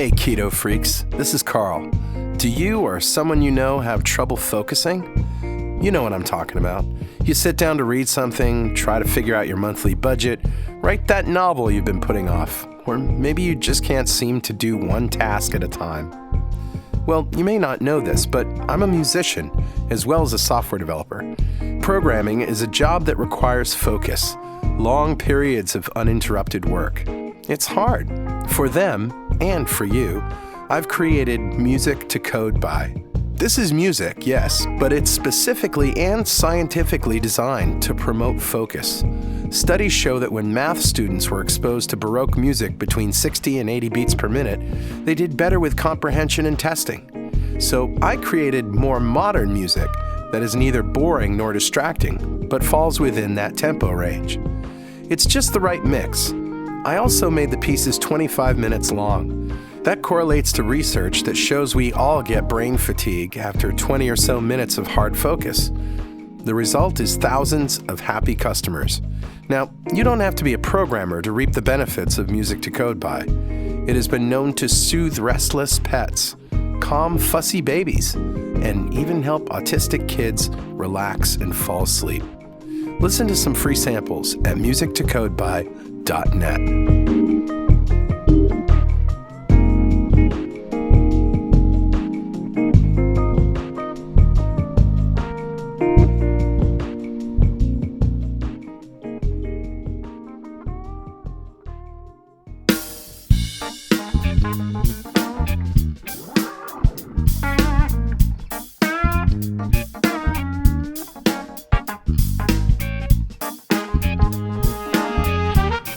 Hey Keto Freaks, this is Carl. Do you or someone you know have trouble focusing? You know what I'm talking about. You sit down to read something, try to figure out your monthly budget, write that novel you've been putting off, or maybe you just can't seem to do one task at a time. Well, you may not know this, but I'm a musician as well as a software developer. Programming is a job that requires focus, long periods of uninterrupted work. It's hard. For them, and for you, I've created Music to Code By. This is music, yes, but it's specifically and scientifically designed to promote focus. Studies show that when math students were exposed to Baroque music between 60 and 80 beats per minute, they did better with comprehension and testing. So I created more modern music that is neither boring nor distracting, but falls within that tempo range. It's just the right mix. I also made the pieces 25 minutes long. That correlates to research that shows we all get brain fatigue after 20 or so minutes of hard focus. The result is thousands of happy customers. Now, you don't have to be a programmer to reap the benefits of Music to Code By. It has been known to soothe restless pets, calm fussy babies, and even help autistic kids relax and fall asleep. Listen to some free samples at musictocodeby.net.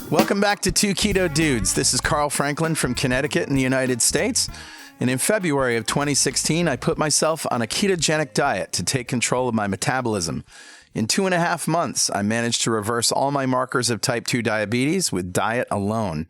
Welcome back to Two Keto Dudes. This is Carl Franklin from Connecticut in the United States. And in February of 2016, I put myself on a ketogenic diet to take control of my metabolism. In 2.5 months, I managed to reverse all my markers of type 2 diabetes with diet alone.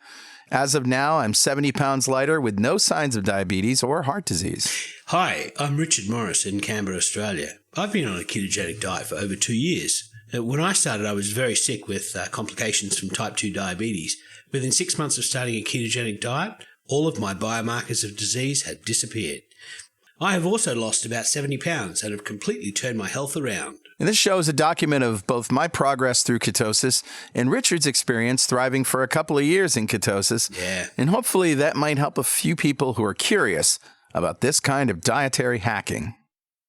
As of now, I'm 70 pounds lighter with no signs of diabetes or heart disease. Hi, I'm Richard Morris in Canberra, Australia. I've been on a ketogenic diet for over 2 years. When I started, I was very sick with complications from type 2 diabetes. Within 6 months of starting a ketogenic diet, all of my biomarkers of disease had disappeared. I have also lost about 70 pounds and have completely turned my health around. And this show is a document of both my progress through ketosis and Richard's experience thriving for a couple of years in ketosis. Yeah. And hopefully that might help a few people who are curious about this kind of dietary hacking.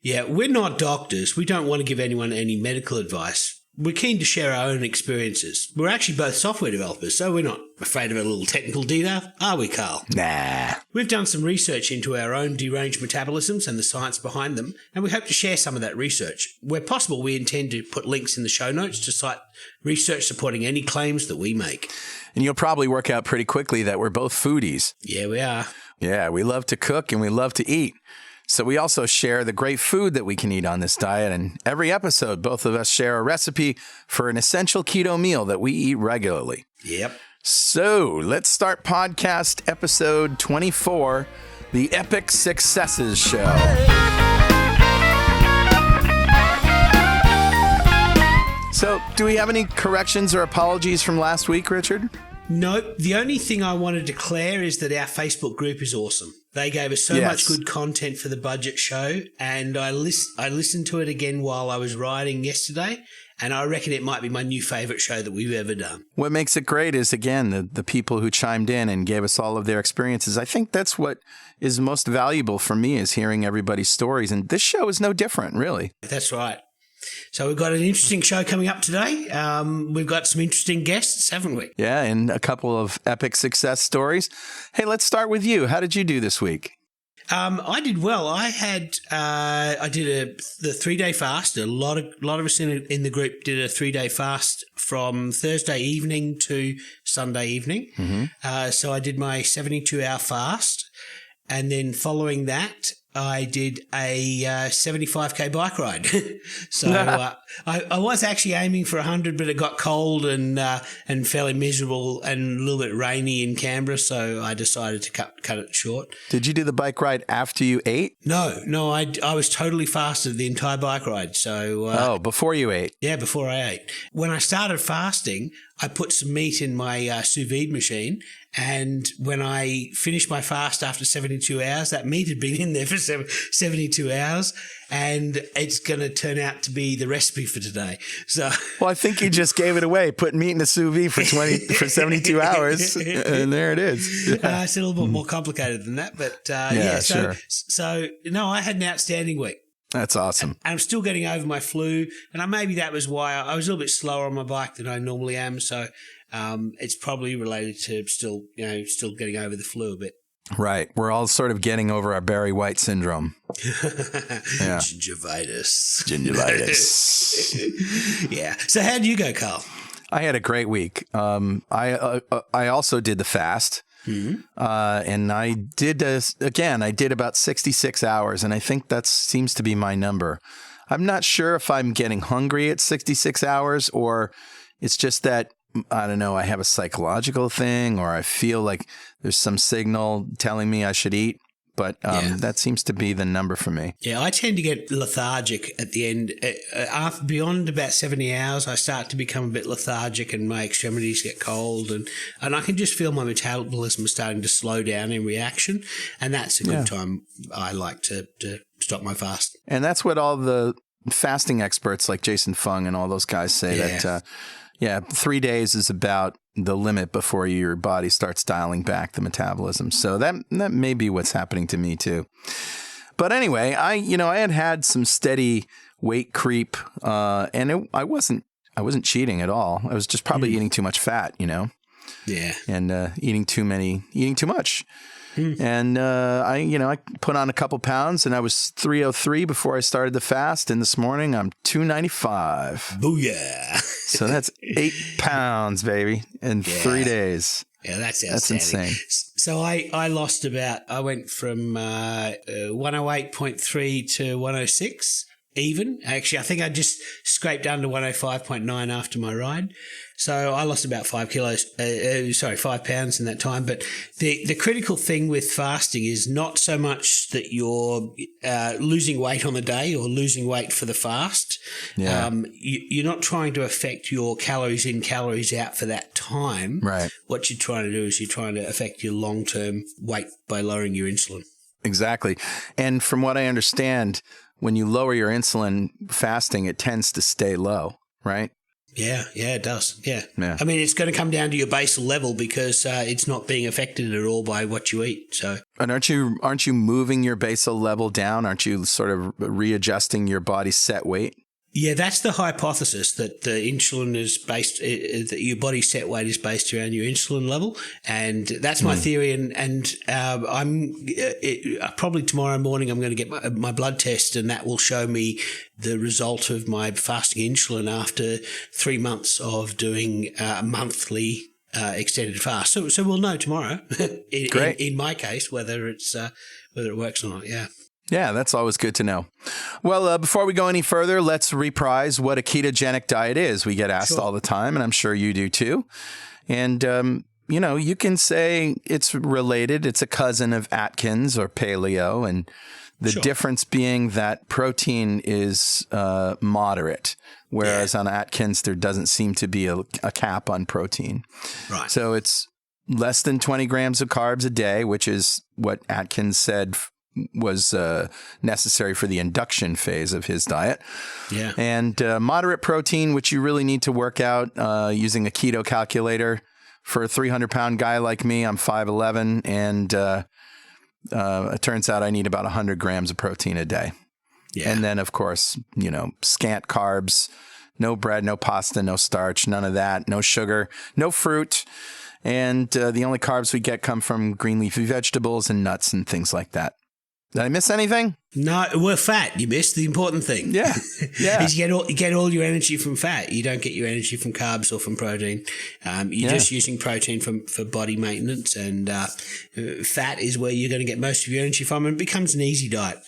Yeah, we're not doctors. We don't want to give anyone any medical advice. We're keen to share our own experiences. We're actually both software developers, so we're not afraid of a little technical detail, are we, Carl? Nah. We've done some research into our own deranged metabolisms and the science behind them, and we hope to share some of that research. Where possible, we intend to put links in the show notes to cite research supporting any claims that we make. And you'll probably work out pretty quickly that we're both foodies. Yeah, we are. Yeah, we love to cook and we love to eat. So we also share the great food that we can eat on this diet. And every episode, both of us share a recipe for an essential keto meal that we eat regularly. Yep. So let's start podcast episode 24, the Epic Successes Show. So do we have any corrections or apologies from last week, Richard? Nope. The only thing I want to declare is that our Facebook group is awesome. They gave us so much good content for the budget show, and I listened to it again while I was riding yesterday, and I reckon it might be my new favorite show that we've ever done. What makes it great is, again, the people who chimed in and gave us all of their experiences. I think that's what is most valuable for me, is hearing everybody's stories, and this show is no different, really. That's right. So we've got an interesting show coming up today. We've got some interesting guests, haven't we? Yeah, and a couple of epic success stories. Hey, let's start with you. How did you do this week? I did well. I did the 3-day fast. A lot of us in the group did a 3-day fast from Thursday evening to Sunday evening. Mm-hmm. So I did my 72-hour fast, and then following that, I did a 75k bike ride. So I was actually aiming for 100, but it got cold and fairly miserable and a little bit rainy in Canberra, so I decided to cut it short. Did you do the bike ride after you ate? No, I was totally fasted the entire bike ride. So before you ate? Yeah, before I ate. When I started fasting, I put some meat in my sous vide machine, and when I finished my fast after 72 hours, that meat had been in there for 72 hours, and it's going to turn out to be the recipe for today. So, well, I think you just gave it away. Put meat in the sous vide for 72 hours, and there it is. Yeah. It's a little bit more complicated than that, but sure. So no, I had an outstanding week. That's awesome. And I'm still getting over my flu, and maybe that was why I was a little bit slower on my bike than I normally am. So it's probably related to still getting over the flu a bit. Right. We're all sort of getting over our Barry White syndrome. Yeah. Gingivitis. Yeah. So how did you go, Carl? I had a great week. I also did the fast. Mm-hmm. And I did I did about 66 hours, and I think that seems to be my number. I'm not sure if I'm getting hungry at 66 hours or it's just that, I don't know, I have a psychological thing or I feel like there's some signal telling me I should eat. But that seems to be the number for me. Yeah, I tend to get lethargic at the end. Beyond about 70 hours, I start to become a bit lethargic and my extremities get cold. And I can just feel my metabolism starting to slow down in reaction. And that's a good time I like to stop my fast. And that's what all the fasting experts like Jason Fung and all those guys say that 3 days is about the limit before your body starts dialing back the metabolism. So that may be what's happening to me too. But anyway, I had some steady weight creep, and I wasn't cheating at all. I was just probably eating too much fat, Yeah. And eating too much. And I put on a couple pounds, and I was 303 before I started the fast. And this morning I'm 295. Booyah! So that's 8 pounds, baby, in 3 days. Yeah, that's insane. So I lost I went from 108.3 to 106 even. Actually, I think I just scraped under 105.9 after my ride. So I lost about 5 pounds in that time. But the critical thing with fasting is not so much that you're losing weight on the day or losing weight for the fast. Yeah. You're not trying to affect your calories in, calories out for that time. Right. What you're trying to do is you're trying to affect your long-term weight by lowering your insulin. Exactly. And from what I understand, when you lower your insulin fasting, it tends to stay low, right? Yeah, it does. Yeah. I mean, it's going to come down to your basal level because it's not being affected at all by what you eat. So, and aren't you moving your basal level down? Aren't you sort of readjusting your body's set weight? Yeah, that's the hypothesis that the insulin is based, that your body set weight is based around your insulin level. And that's my theory. And probably tomorrow morning, I'm going to get my blood test, and that will show me the result of my fasting insulin after 3 months of doing a monthly extended fast. So we'll know tomorrow in my case, whether it works or not. Yeah. Yeah, that's always good to know. Well, before we go any further, let's reprise what a ketogenic diet is. We get asked all the time, and I'm sure you do too. And, you can say it's related. It's a cousin of Atkins or paleo. And the difference being that protein is moderate, whereas on Atkins, there doesn't seem to be a cap on protein. Right. So it's less than 20 grams of carbs a day, which is what Atkins said was necessary for the induction phase of his diet. Yeah. And moderate protein, which you really need to work out using a keto calculator. For a 300-pound guy like me, I'm 5'11", and it turns out I need about 100 grams of protein a day. Yeah. And then, of course, scant carbs, no bread, no pasta, no starch, none of that, no sugar, no fruit. And the only carbs we get come from green leafy vegetables and nuts and things like that. Did I miss anything? No, we're fat. You missed the important thing. Yeah. Is you get all your energy from fat. You don't get your energy from carbs or from protein. You're just using protein for body maintenance, and fat is where you're going to get most of your energy from, and it becomes an easy diet.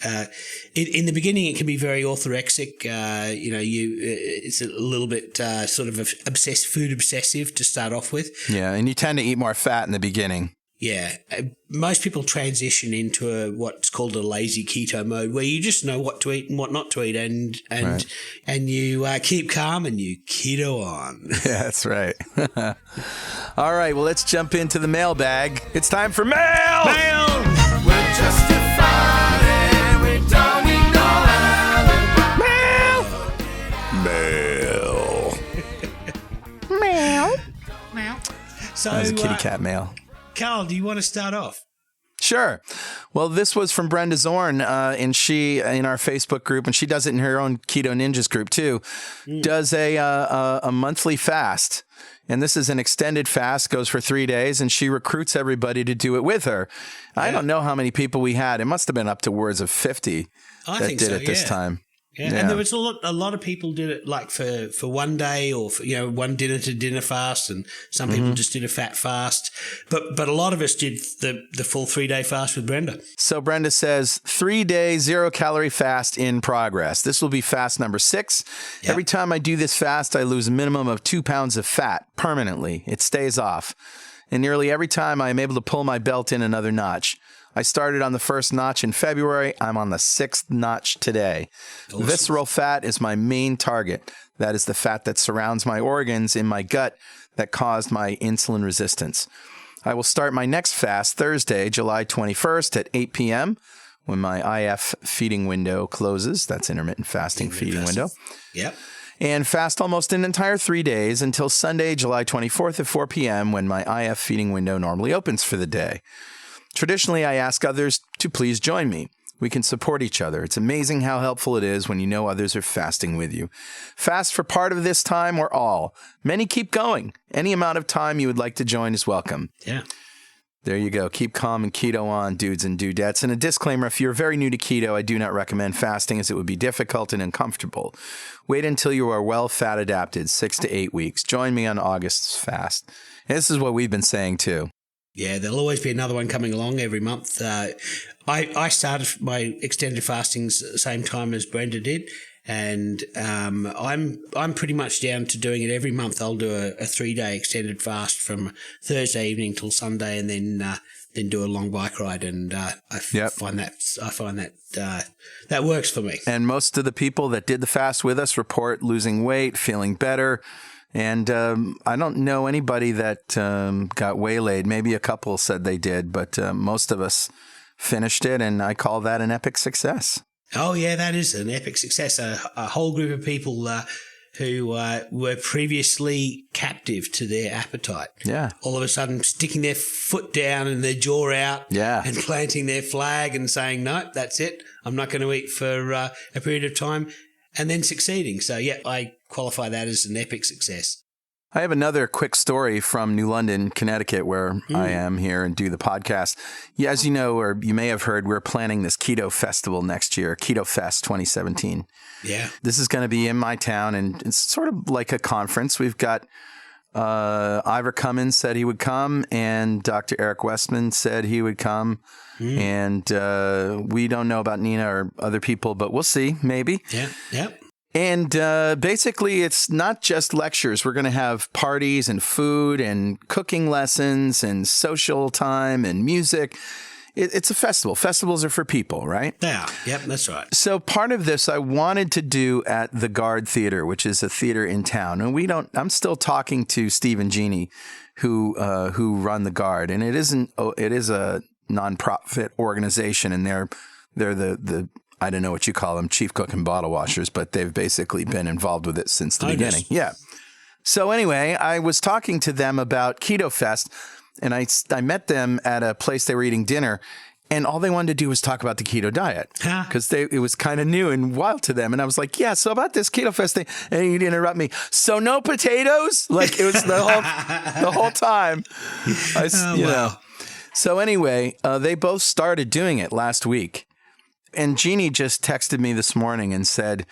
In the beginning, it can be very orthorexic. It's a little bit sort of food obsessive to start off with. Yeah, and you tend to eat more fat in the beginning. Yeah, most people transition into what's called a lazy keto mode, where you just know what to eat and what not to eat, and you keep calm and you keto on. Yeah, that's right. All right, well, let's jump into the mailbag. It's time for mail. We're justified and we don't need no Mail. So, That was a kitty cat mail. Carl, do you want to start off? Sure. Well, this was from Brenda Zorn, and she, in our Facebook group, and she does it in her own Keto Ninjas group too, does a monthly fast. And this is an extended fast, goes for 3 days, and she recruits everybody to do it with her. Yeah. I don't know how many people we had. It must have been up to words of 50 that did it this time. Yeah. And there was a lot of people did it like for 1 day or for, one dinner to dinner fast, and some people just did a fat fast. But a lot of us did the full 3 day fast with Brenda. So Brenda says 3 day 0 calorie fast in progress. This will be fast number 6. Yep. Every time I do this fast, I lose a minimum of 2 pounds of fat permanently. It stays off. And nearly every time I am able to pull my belt in another notch. I started on the first notch in February. I'm on the 6th notch today. Awesome. Visceral fat is my main target. That is the fat that surrounds my organs in my gut that caused my insulin resistance. I will start my next fast Thursday, July 21st at 8 p.m. when my IF feeding window closes. That's intermittent fasting feeding window. Yep. And fast almost an entire 3 days until Sunday, July 24th at 4 p.m. when my IF feeding window normally opens for the day. Traditionally, I ask others to please join me. We can support each other. It's amazing how helpful it is when you know others are fasting with you. Fast for part of this time or all. Many keep going. Any amount of time you would like to join is welcome. Yeah. There you go. Keep calm and keto on, dudes and dudettes. And a disclaimer, if you're very new to keto, I do not recommend fasting as it would be difficult and uncomfortable. Wait until you are well fat adapted, 6 to 8 weeks. Join me on August's fast. And this is what we've been saying too. Yeah, there'll always be another one coming along every month. I started my extended fastings at the same time as Brenda did, and I'm pretty much down to doing it every month. I'll do a 3 day extended fast from Thursday evening till Sunday, and then do a long bike ride. And I find that works for me. And most of the people that did the fast with us report losing weight, feeling better. And I don't know anybody that got waylaid. Maybe a couple said they did, but most of us finished it, and I call that an epic success. Oh, yeah, that is an epic success. A whole group of people who were previously captive to their appetite. Yeah. All of a sudden sticking their foot down and their jaw out. Yeah. And planting their flag and saying, no, that's it. I'm not going to eat for a period of time. And then succeeding. So, yeah, I qualify that as an epic success. I have another quick story from New London, Connecticut, where I am here and do the podcast. Yeah, as you know, or you may have heard, we're planning this Keto Festival next year, Keto Fest 2017. Yeah. This is going to be in my town, and it's sort of like a conference. We've got Ivor Cummins said he would come, and Dr. Eric Westman said he would come. And we don't know about Nina or other people, but we'll see, maybe. Yeah, yeah. And basically, it's not just lectures. We're going to have parties and food and cooking lessons and social time and music. It's a festival. Festivals are for people, right? Yeah, yep, that's right. So part of this I wanted to do at the Guard Theater, which is a theater in town. And I'm still talking to Steve and Jeannie, who run the Guard. And it is a nonprofit organization, and they're the I don't know what you call them, chief cook and bottle washers, but they've basically been involved with it since the beginning. Yeah. So anyway, I was talking to them about Keto Fest, and I met them at a place they were eating dinner, and all they wanted to do was talk about the keto diet because it was kind of new and wild to them. And I was like, yeah, so about this Keto Fest thing. And he'd interrupt me. So no potatoes? Like it was the whole time. Wow. So anyway, they both started doing it last week. And Jeannie just texted me this morning and said,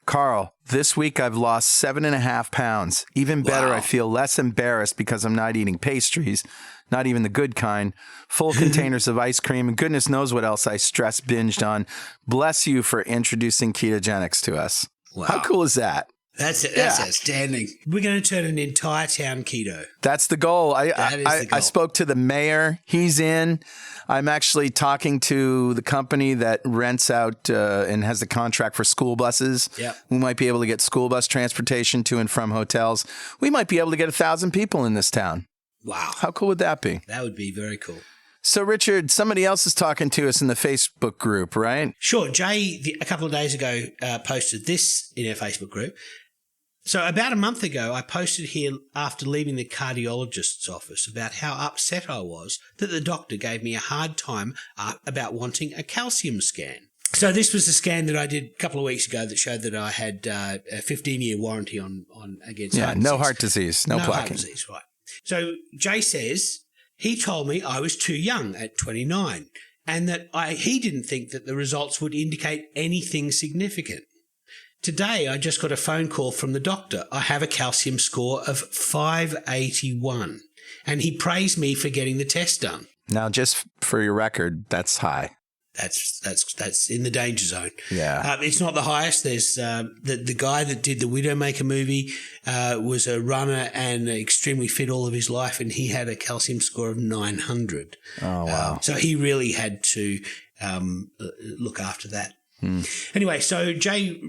Carl, this week I've lost 7.5 pounds. Even better, I feel less embarrassed because I'm not eating pastries, not even the good kind, full containers of ice cream, and goodness knows what else I stress binged on. Bless you for introducing ketogenics to us. Wow. How cool is that? That's outstanding. We're going to turn an entire town keto. That's the goal. That is the goal. I spoke to the mayor. He's in. I'm actually talking to the company that rents out and has the contract for school buses. Yep. We might be able to get school bus transportation to and from hotels. We might be able to get 1,000 people in this town. Wow. How cool would that be? That would be very cool. So, Richard, somebody else is talking to us in the Facebook group, right? Sure. Jay, a couple of days ago, posted this in our Facebook group. So about a month ago, I posted here after leaving the cardiologist's office about how upset I was that the doctor gave me a hard time about wanting a calcium scan. So this was the scan that I did a couple of weeks ago that showed that I had a 15-year warranty on against heart disease. No heart disease, no plaquing. Heart disease, right. So Jay says he told me I was too young at 29 and that he didn't think that the results would indicate anything significant. Today, I just got a phone call from the doctor. I have a calcium score of 581, and he praised me for getting the test done. Now, just for your record, that's high. That's in the danger zone. Yeah. It's not the highest. There's the guy that did the Widowmaker movie was a runner and extremely fit all of his life, and he had a calcium score of 900. Oh, wow. So he really had to look after that. Anyway, so Jay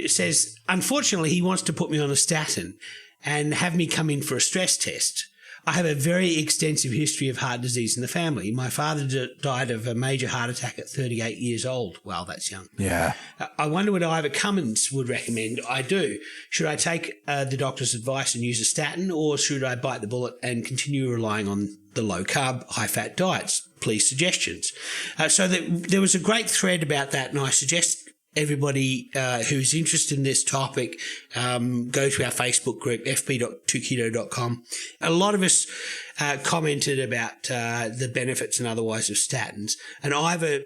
says, unfortunately, he wants to put me on a statin and have me come in for a stress test. I have a very extensive history of heart disease in the family. My father died of a major heart attack at 38 years old. Wow, that's young. Yeah. I wonder what Ivor Cummins would recommend I do. Should I take the doctor's advice and use a statin, or should I bite the bullet and continue relying on the low-carb, high-fat diets? Please, suggestions. So there was a great thread about that, and I suggest everybody who's interested in this topic go to our Facebook group, fp.2keto.com. A lot of us commented about the benefits and otherwise of statins, and Ivor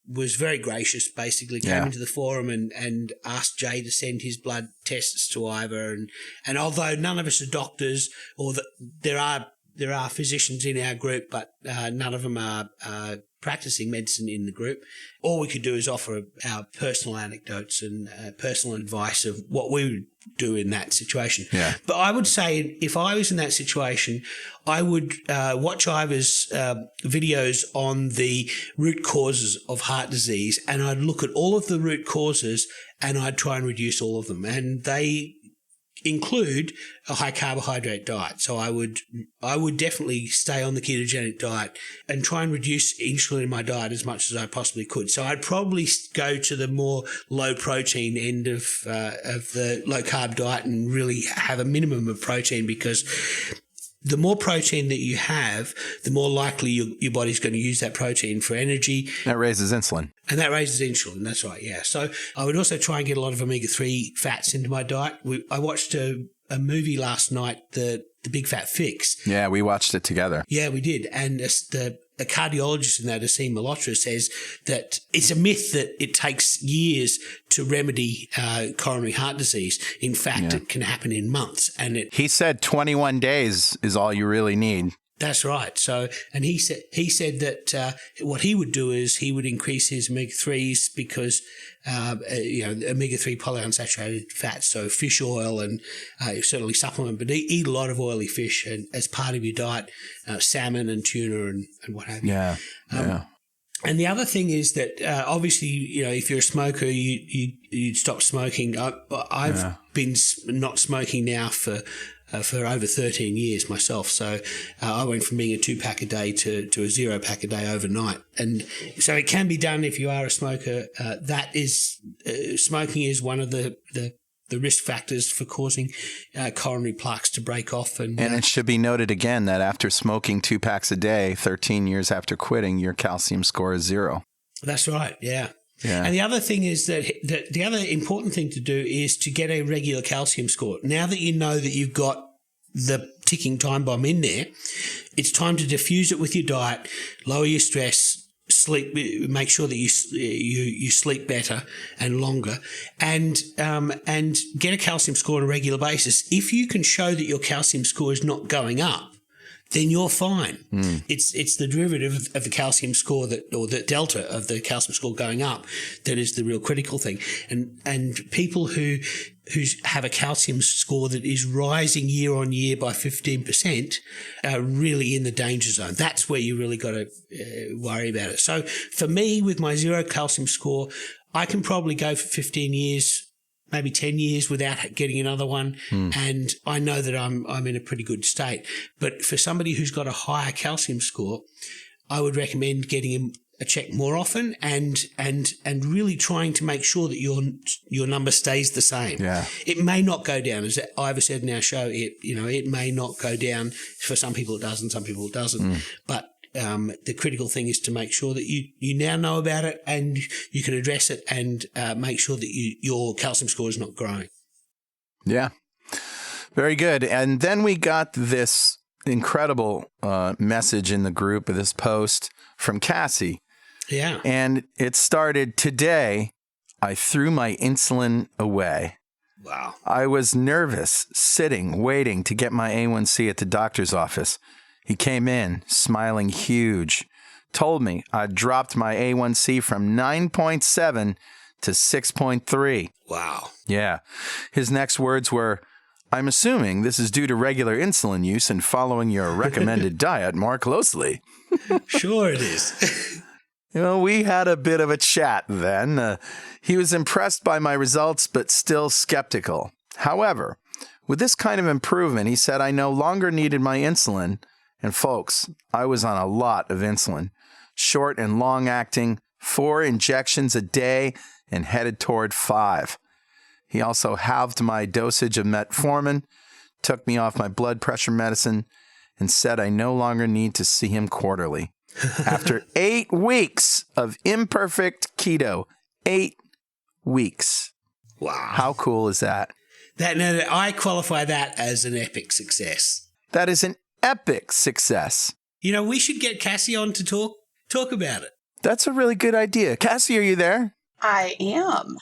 was very gracious, basically came into the forum and asked Jay to send his blood tests to Ivor. And although none of us are doctors, or there are physicians in our group, but none of them are practicing medicine in the group. All we could do is offer our personal anecdotes and personal advice of what we would do in that situation. Yeah. But I would say if I was in that situation, I would watch Ivor's videos on the root causes of heart disease, and I'd look at all of the root causes and I'd try and reduce all of them. And they include a high carbohydrate diet. So I would definitely stay on the ketogenic diet and try and reduce insulin in my diet as much as I possibly could. So I'd probably go to the more low protein end of the low carb diet and really have a minimum of protein, because the more protein that you have, the more likely your body's going to use that protein for energy. That raises insulin. And that raises insulin. That's right, yeah. So I would also try and get a lot of omega-3 fats into my diet. I watched a movie last night, the Big Fat Fix. Yeah, we watched it together. Yeah, we did. And the cardiologist in that, Asim Malhotra, says that it's a myth that it takes years to remedy coronary heart disease. In fact, it can happen in months. And he said 21 days is all you really need. That's right. So, and he said that what he would do is he would increase his omega-3s because, omega-3 polyunsaturated fats, so fish oil and certainly supplement, but eat a lot of oily fish and as part of your diet, salmon and tuna and what have you. Yeah. And the other thing is that obviously, if you're a smoker, you'd stop smoking. I've been not smoking now for over 13 years myself. So I went from being a 2-pack a day to a 0-pack a day overnight. And so it can be done if you are a smoker. Smoking is one of the risk factors for causing coronary plaques to break off. And it should be noted again that after smoking 2 packs a day, 13 years after quitting, your calcium score is 0. That's right, yeah. Yeah. And the other thing is that the other important thing to do is to get a regular calcium score. Now that you know that you've got the ticking time bomb in there, it's time to diffuse it with your diet, lower your stress, sleep, make sure that you sleep better and longer, and get a calcium score on a regular basis. If you can show that your calcium score is not going up, then you're fine. It's the derivative of the calcium score or the delta of the calcium score going up that is the real critical thing. And people who have a calcium score that is rising year on year by 15% are really in the danger zone. That's where you really got to worry about it. So for me, with my zero calcium score, I can probably go for 15 years, maybe 10 years without getting another one. And I know that I'm in a pretty good state. But for somebody who's got a higher calcium score, I would recommend getting a check more often and really trying to make sure that your number stays the same. Yeah. It may not go down, as Ivor said in our show. It may not go down. For some people it does, and some people it doesn't. But the critical thing is to make sure that you now know about it and you can address it and make sure that your calcium score is not growing. Yeah. Very good. And then we got this incredible message in the group, this post from Kassie. Yeah. And it started, "Today, I threw my insulin away. Wow. I was nervous, sitting, waiting to get my A1C at the doctor's office. He came in, smiling huge, told me I dropped my A1C from 9.7 to 6.3. Wow. Yeah. His next words were, "I'm assuming this is due to regular insulin use and following your recommended diet more closely." Sure it is. We had a bit of a chat then. He was impressed by my results, but still skeptical. However, with this kind of improvement, he said I no longer needed my insulin. And folks, I was on a lot of insulin, short and long acting, 4 injections a day and headed toward 5. He also halved my dosage of metformin, took me off my blood pressure medicine, and said I no longer need to see him quarterly. After 8 weeks of imperfect keto, 8 weeks. Wow. How cool is that? Now, I qualify that as an epic success. That is an epic success. We should get Kassie on to talk about it. That's a really good idea. Kassie, are you there? I am.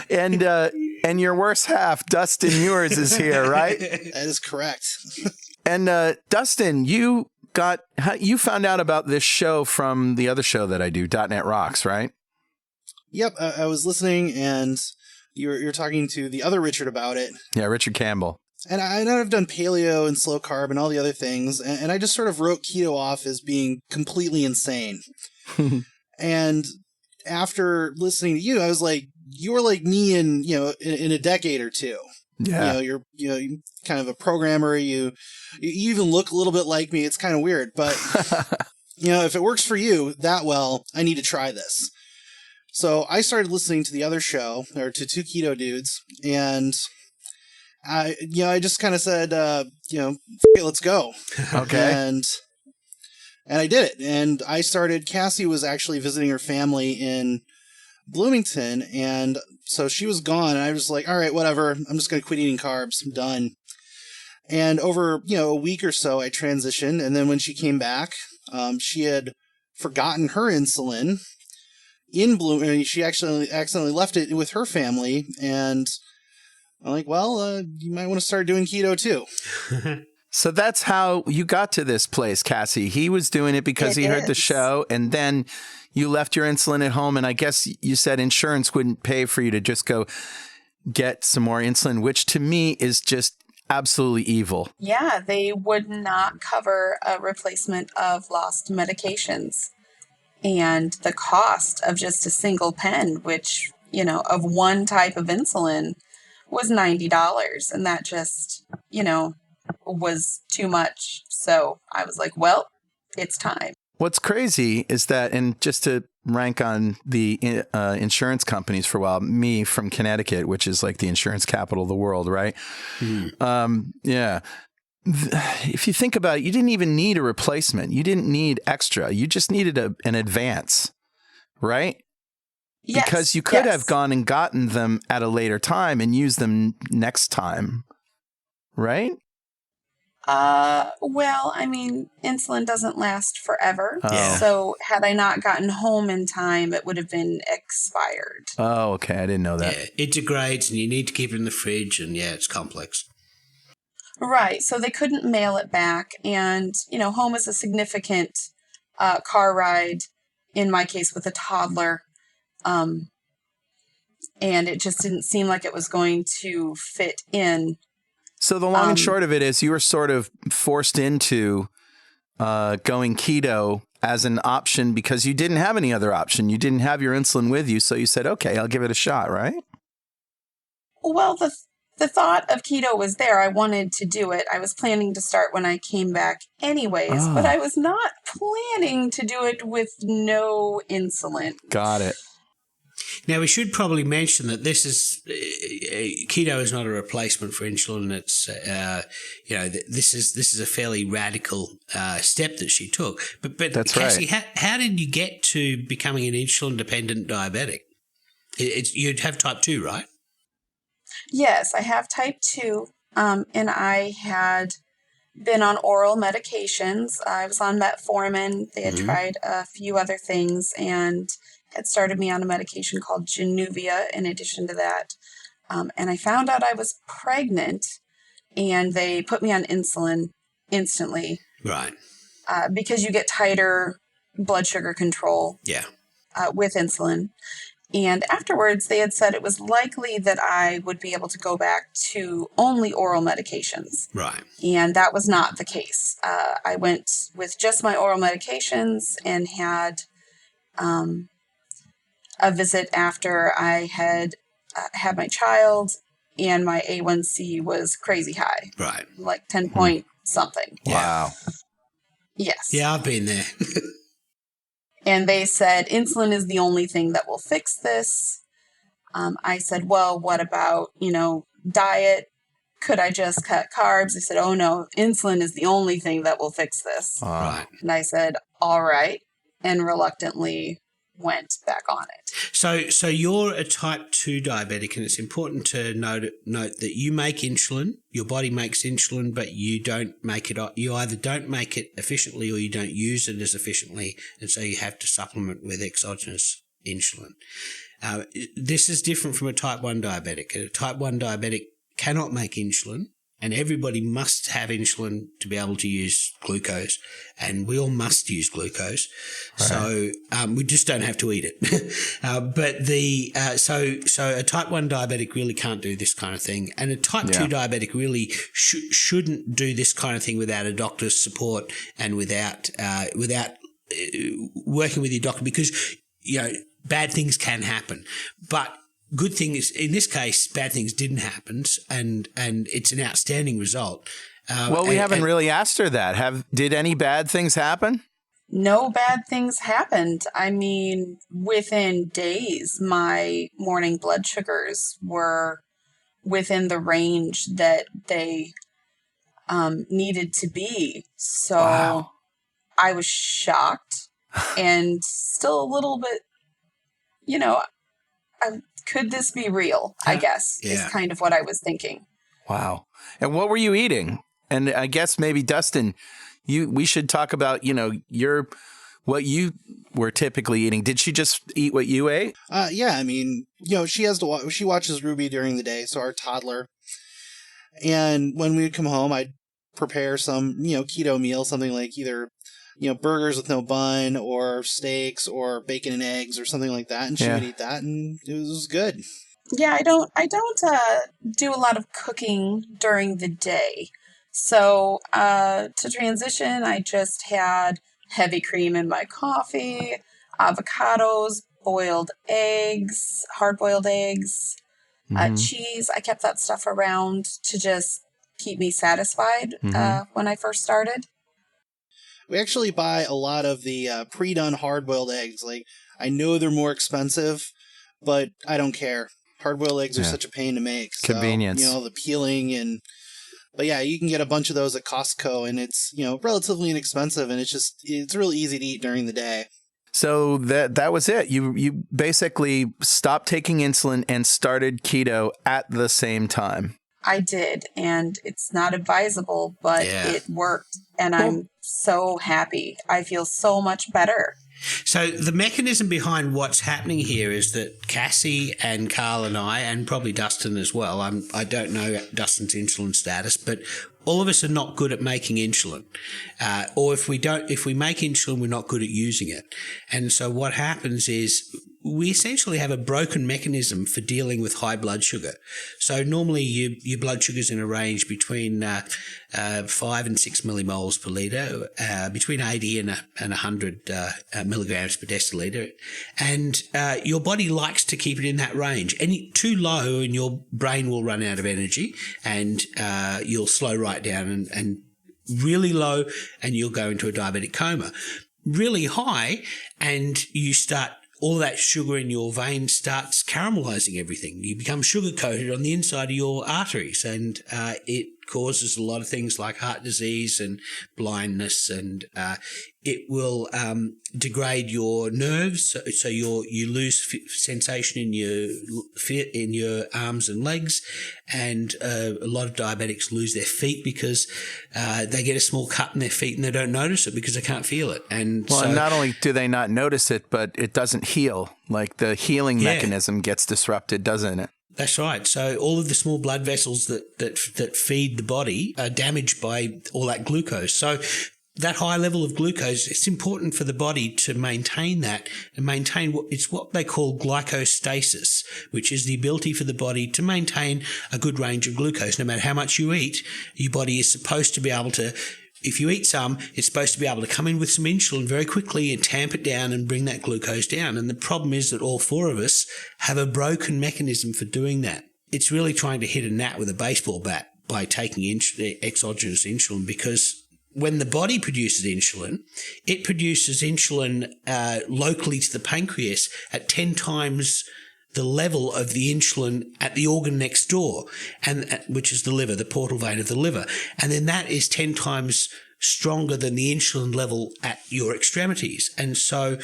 And your worst half, Dustin Ewers, is here, right? That is correct. And Dustin, you found out about this show from the other show that I do, .NET Rocks, right? Yep, I was listening, and you're talking to the other Richard about it. Yeah, Richard Campbell. And I know I've done paleo and slow carb and all the other things, and I just sort of wrote keto off as being completely insane. And after listening to you, I was like, you were like me in a decade or two. Yeah. You're kind of a programmer. You even look a little bit like me. It's kind of weird, but if it works for you that well, I need to try this. So I started listening to the other show, or to Two Keto Dudes, and I just kind of said, let's go. Okay. And I did it. And I started, Kassie was actually visiting her family in Bloomington. And so she was gone. And I was like, all right, whatever. I'm just going to quit eating carbs. I'm done. And over, a week or so, I transitioned. And then when she came back, she had forgotten her insulin in Bloomington. She actually accidentally left it with her family. And I'm like, well, you might want to start doing keto too. So that's how you got to this place, Kassie. He was doing it because he heard the show, and then you left your insulin at home, and I guess you said insurance wouldn't pay for you to just go get some more insulin, which to me is just absolutely evil. Yeah, they would not cover a replacement of lost medications. And the cost of just a single pen, which, of one type of insulin, was $90. And that just, was too much. So I was like, well, it's time. What's crazy is that, and just to rank on the insurance companies for a while, me from Connecticut, which is like the insurance capital of the world, right? Yeah. If you think about it, you didn't even need a replacement. You didn't need extra. You just needed an advance, right? Yes, because you could have gone and gotten them at a later time and used them next time, right? Well, I mean, insulin doesn't last forever. Oh. So had I not gotten home in time, it would have been expired. Oh, okay. I didn't know that. Yeah, it degrades and you need to keep it in the fridge, and it's complex. Right. So they couldn't mail it back. And, home is a significant car ride, in my case, with a toddler. And it just didn't seem like it was going to fit in. So the long and short of it is you were sort of forced into going keto as an option because you didn't have any other option. You didn't have your insulin with you. So you said, okay, I'll give it a shot, right? Well, the thought of keto was there. I wanted to do it. I was planning to start when I came back anyways, but I was not planning to do it with no insulin. Got it. Now, we should probably mention that this is keto is not a replacement for insulin. It's this is a fairly radical step that she took. But that's Kassie, right. How did you get to becoming an insulin dependent diabetic? You'd have type 2, right? Yes, I have type 2, and I had been on oral medications. I was on metformin. They had tried a few other things and had started me on a medication called Januvia in addition to that. And I found out I was pregnant, and they put me on insulin instantly. Right. Because you get tighter blood sugar control with insulin. And afterwards, they had said it was likely that I would be able to go back to only oral medications. Right. And that was not the case. I went with just my oral medications and had a visit after I had had my child, and my A1C was crazy high. Right. Like 10 point something. Wow. Yes. Yeah, I've been there. And they said, insulin is the only thing that will fix this. I said, well, what about, diet? Could I just cut carbs? They said, oh, no, insulin is the only thing that will fix this. Right. And I said, all right, and reluctantly went back on it. So you're a type 2 diabetic, and it's important to note that you make insulin, your body makes insulin, but you don't make it. You either don't make it efficiently or you don't use it as efficiently, and so you have to supplement with exogenous insulin. This is different from a type 1 diabetic. A type 1 diabetic cannot make insulin, and everybody must have insulin to be able to use glucose, and we all must use glucose. Right. So we just don't have to eat it. So a type 1 diabetic really can't do this kind of thing, and a type 2 diabetic really shouldn't do this kind of thing without a doctor's support and without working with your doctor, because bad things can happen, but good thing is, in this case, bad things didn't happen, and it's an outstanding result. Well, we haven't really asked her that. Did any bad things happen? No bad things happened. I mean, within days, my morning blood sugars were within the range that they needed to be. So wow. I was shocked and still a little bit, could this be real? I guess is kind of what I was thinking. Wow. And what were you eating? And I guess maybe Dustin, we should talk about, what you were typically eating. Did she just eat what you ate? Yeah. I mean, she watches Ruby during the day, so our toddler. And when we would come home, I'd prepare some, keto meal, something like either burgers with no bun or steaks or bacon and eggs or something like that. And she would eat that, and it was good. Yeah, I don't do a lot of cooking during the day. So to transition, I just had heavy cream in my coffee, avocados, boiled eggs, hard-boiled eggs, cheese. I kept that stuff around to just keep me satisfied when I first started. We actually buy a lot of the pre-done hard-boiled eggs. Like, I know they're more expensive, but I don't care. Hard-boiled eggs are such a pain to make. So, convenience. The peeling but yeah, you can get a bunch of those at Costco, and it's, relatively inexpensive, and it's really easy to eat during the day. So that was it. You basically stopped taking insulin and started keto at the same time. I did, and it's not advisable, but it worked, and I'm so happy. I feel so much better. So the mechanism behind what's happening here is that Kassie and Carl and I, and probably Dustin as well, I don't know Dustin's insulin status, but all of us are not good at making insulin, or if we make insulin, we're not good at using it. And so what happens is we essentially have a broken mechanism for dealing with high blood sugar. So normally your blood sugar is in a range between 5 and 6 millimoles per litre, between 80 and 100 milligrams per deciliter. And your body likes to keep it in that range. Any too low and your brain will run out of energy, and you'll slow right down, and really low and you'll go into a diabetic coma. Really high and you start, all that sugar in your veins starts caramelizing everything. You become sugar-coated on the inside of your arteries, and it causes a lot of things like heart disease and blindness, and it will degrade your nerves, so you lose sensation in your arms and legs, and a lot of diabetics lose their feet because they get a small cut in their feet and they don't notice it because they can't feel it. And not only do they not notice it, but it doesn't heal. Like the healing mechanism gets disrupted, doesn't it? That's right. So all of the small blood vessels that feed the body are damaged by all that glucose. So that high level of glucose, it's important for the body to maintain that and maintain what they call glycostasis, which is the ability for the body to maintain a good range of glucose. No matter how much you eat, your body is supposed to be able to, if you eat some, it's supposed to be able to come in with some insulin very quickly and tamp it down and bring that glucose down. And the problem is that all four of us have a broken mechanism for doing that. It's really trying to hit a gnat with a baseball bat by taking exogenous insulin, because when the body produces insulin, it produces insulin locally to the pancreas at 10 times the level of the insulin at the organ next door, and which is the liver, the portal vein of the liver. And then that is 10 times stronger than the insulin level at your extremities. And so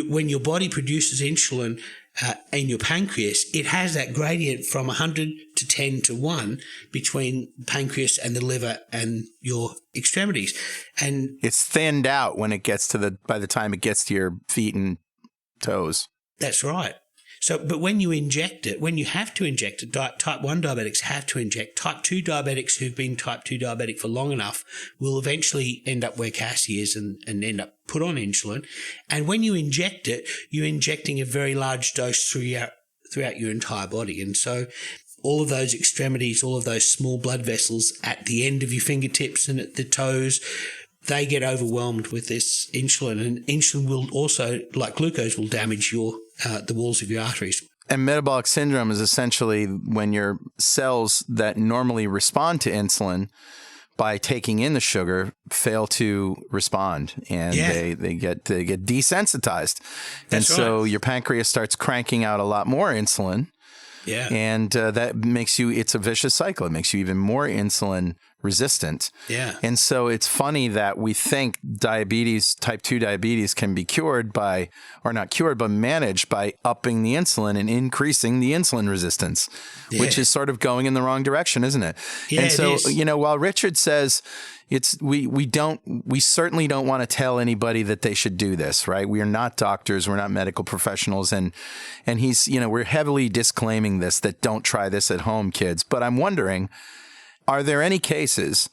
when your body produces insulin in your pancreas, it has that gradient from 100 to 10 to 1 between the pancreas and the liver and your extremities. And it's thinned out when it gets by the time it gets to your feet and toes. That's right. So, but when you inject it, when you have to inject it, type 1 diabetics have to inject. Type 2 diabetics who've been type 2 diabetic for long enough will eventually end up where Kassie is and end up put on insulin. And when you inject it, you're injecting a very large dose throughout your entire body. And so all of those extremities, all of those small blood vessels at the end of your fingertips and at the toes, they get overwhelmed with this insulin. And insulin will also, like glucose, will damage the walls of your arteries. And metabolic syndrome is essentially when your cells that normally respond to insulin by taking in the sugar fail to respond, and they get desensitized. That's and so right. your pancreas starts cranking out a lot more insulin. Yeah. And that makes it's a vicious cycle. It makes you even more insulin resistant. Yeah. And so it's funny that we think type 2 diabetes can be cured but managed by upping the insulin and increasing the insulin resistance, which is sort of going in the wrong direction, isn't it? Yeah, and so, it is. While Richard says we certainly don't want to tell anybody that they should do this, right? We are not doctors. We're not medical professionals. And he's, we're heavily disclaiming this, that don't try this at home, kids. But I'm wondering, are there any cases,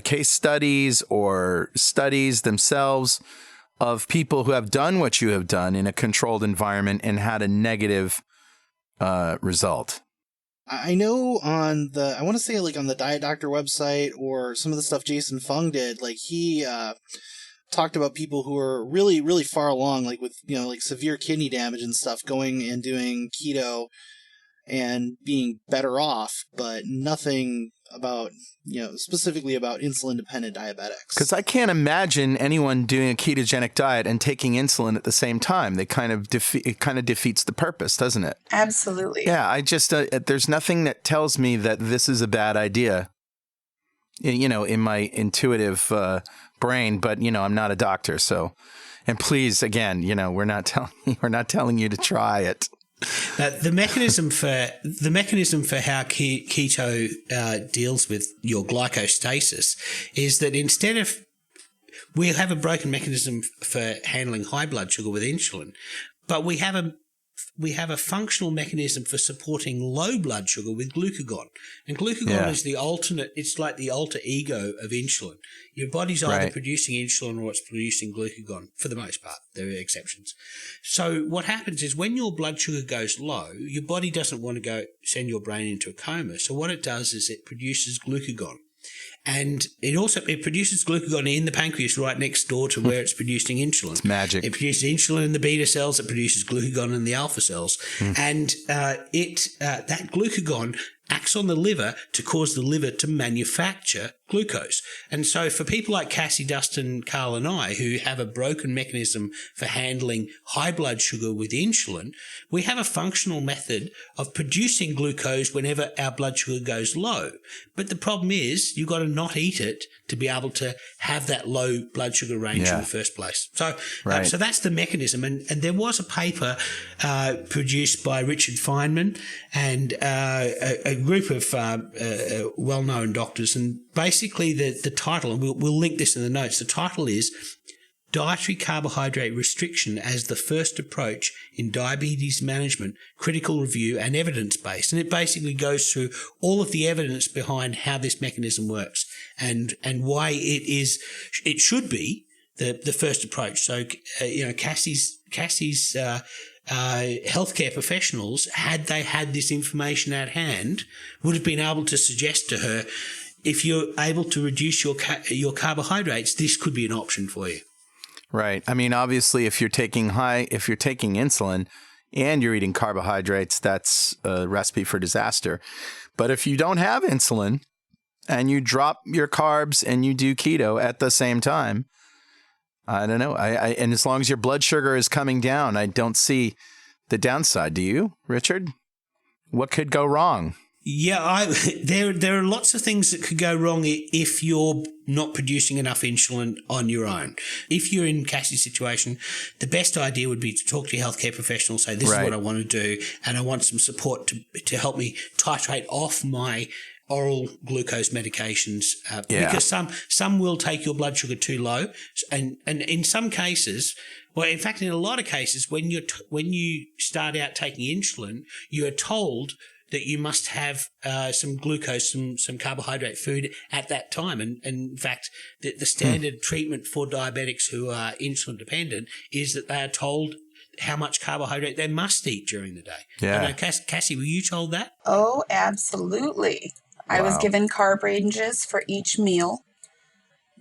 case studies or studies themselves of people who have done what you have done in a controlled environment and had a negative result? I know on the Diet Doctor website, or some of the stuff Jason Fung did, like he talked about people who are really, really far along, like with, like severe kidney damage and stuff, going and doing keto and being better off, but nothing about, specifically about insulin-dependent diabetics. Because I can't imagine anyone doing a ketogenic diet and taking insulin at the same time. It kind of defeats the purpose, doesn't it? Absolutely. Yeah, I just there's nothing that tells me that this is a bad idea. In my intuitive brain, but I'm not a doctor, so. And please, again, we're not telling you to try it. The mechanism for how keto deals with your glycostasis is that instead of, we have a broken mechanism for handling high blood sugar with insulin, but we have a a functional mechanism for supporting low blood sugar with glucagon. And glucagon is the alternate, it's like the alter ego of insulin. Your body's either producing insulin or it's producing glucagon for the most part. There are exceptions. So what happens is when your blood sugar goes low, your body doesn't want to send your brain into a coma. So what it does is it produces glucagon. And it produces glucagon in the pancreas right next door to where it's producing insulin. It's magic. It produces insulin in the beta cells. It produces glucagon in the alpha cells. And that glucagon acts on the liver to cause the liver to manufacture glucose. And so for people like Kassie, Dustin, Carl and I, who have a broken mechanism for handling high blood sugar with insulin, we have a functional method of producing glucose whenever our blood sugar goes low. But the problem is you've got to not eat it to be able to have that low blood sugar range in the first place. So so that's the mechanism. And there was a paper produced by Richard Feynman and a group of well-known doctors. And basically the title, and we'll link this in the notes, the title is Dietary Carbohydrate Restriction as the First Approach in Diabetes Management, Critical Review and Evidence-Based. And it basically goes through all of the evidence behind how this mechanism works and why it should be the first approach. So, Cassie's healthcare professionals, had they had this information at hand, would have been able to suggest to her, if you're able to reduce your carbohydrates, this could be an option for you. Right. I mean, obviously, if you're taking insulin and you're eating carbohydrates, that's a recipe for disaster. But if you don't have insulin and you drop your carbs and you do keto at the same time, I don't know. And as long as your blood sugar is coming down, I don't see the downside. Do you, Richard? What could go wrong? Yeah, there are lots of things that could go wrong if you're not producing enough insulin on your own. If you're in Cassie's situation, the best idea would be to talk to your healthcare professional, say, this is what I want to do, and I want some support to help me titrate off my oral glucose medications, because some will take your blood sugar too low, and in some cases, well, in fact, in a lot of cases, when you start out taking insulin, you are told that you must have some glucose, some carbohydrate food at that time. And in fact, the standard treatment for diabetics who are insulin dependent is that they are told how much carbohydrate they must eat during the day. Yeah. Cassie, were you told that? Oh, absolutely. Wow. I was given carb ranges for each meal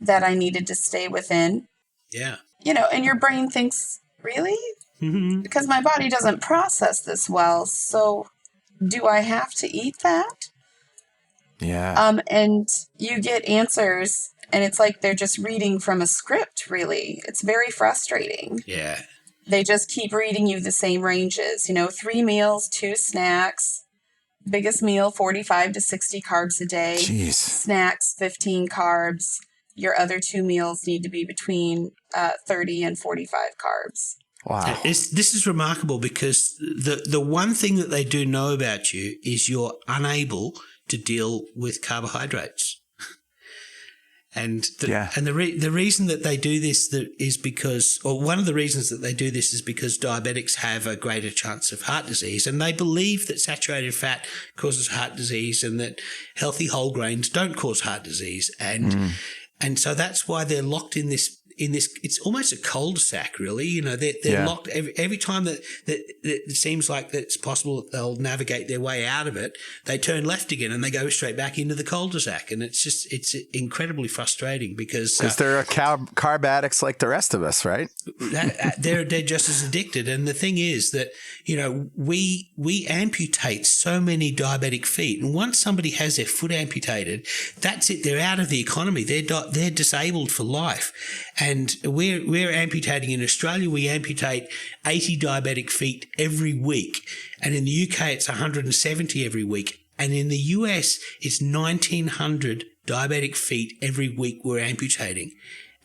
that I needed to stay within. Yeah. And your brain thinks, really? Mm-hmm. Because my body doesn't process this well, so do I have to eat that? Yeah. And you get answers, and it's like they're just reading from a script, really. It's very frustrating. Yeah. They just keep reading you the same ranges. 3 meals, 2 snacks. Biggest meal, 45 to 60 carbs a day. Jeez. Snacks, 15 carbs. Your other 2 meals need to be between 30 and 45 carbs. Wow. This is remarkable because the one thing that they do know about you is you're unable to deal with carbohydrates. And the reason that they do this is because, or one of the reasons that they do this is because diabetics have a greater chance of heart disease, and they believe that saturated fat causes heart disease and that healthy whole grains don't cause heart disease. And so that's why they're locked in this, it's almost a cul-de-sac, really. They're locked every time that it seems like that it's possible that they'll navigate their way out of it. They turn left again and they go straight back into the cul-de-sac. And it's incredibly frustrating because they're carb addicts like the rest of us, right? They're just as addicted. And the thing is that, we amputate so many diabetic feet. And once somebody has their foot amputated, that's it. They're out of the economy. They're disabled for life. And we're amputating in Australia. We amputate 80 diabetic feet every week. And in the UK, it's 170 every week. And in the US, it's 1,900 diabetic feet every week we're amputating.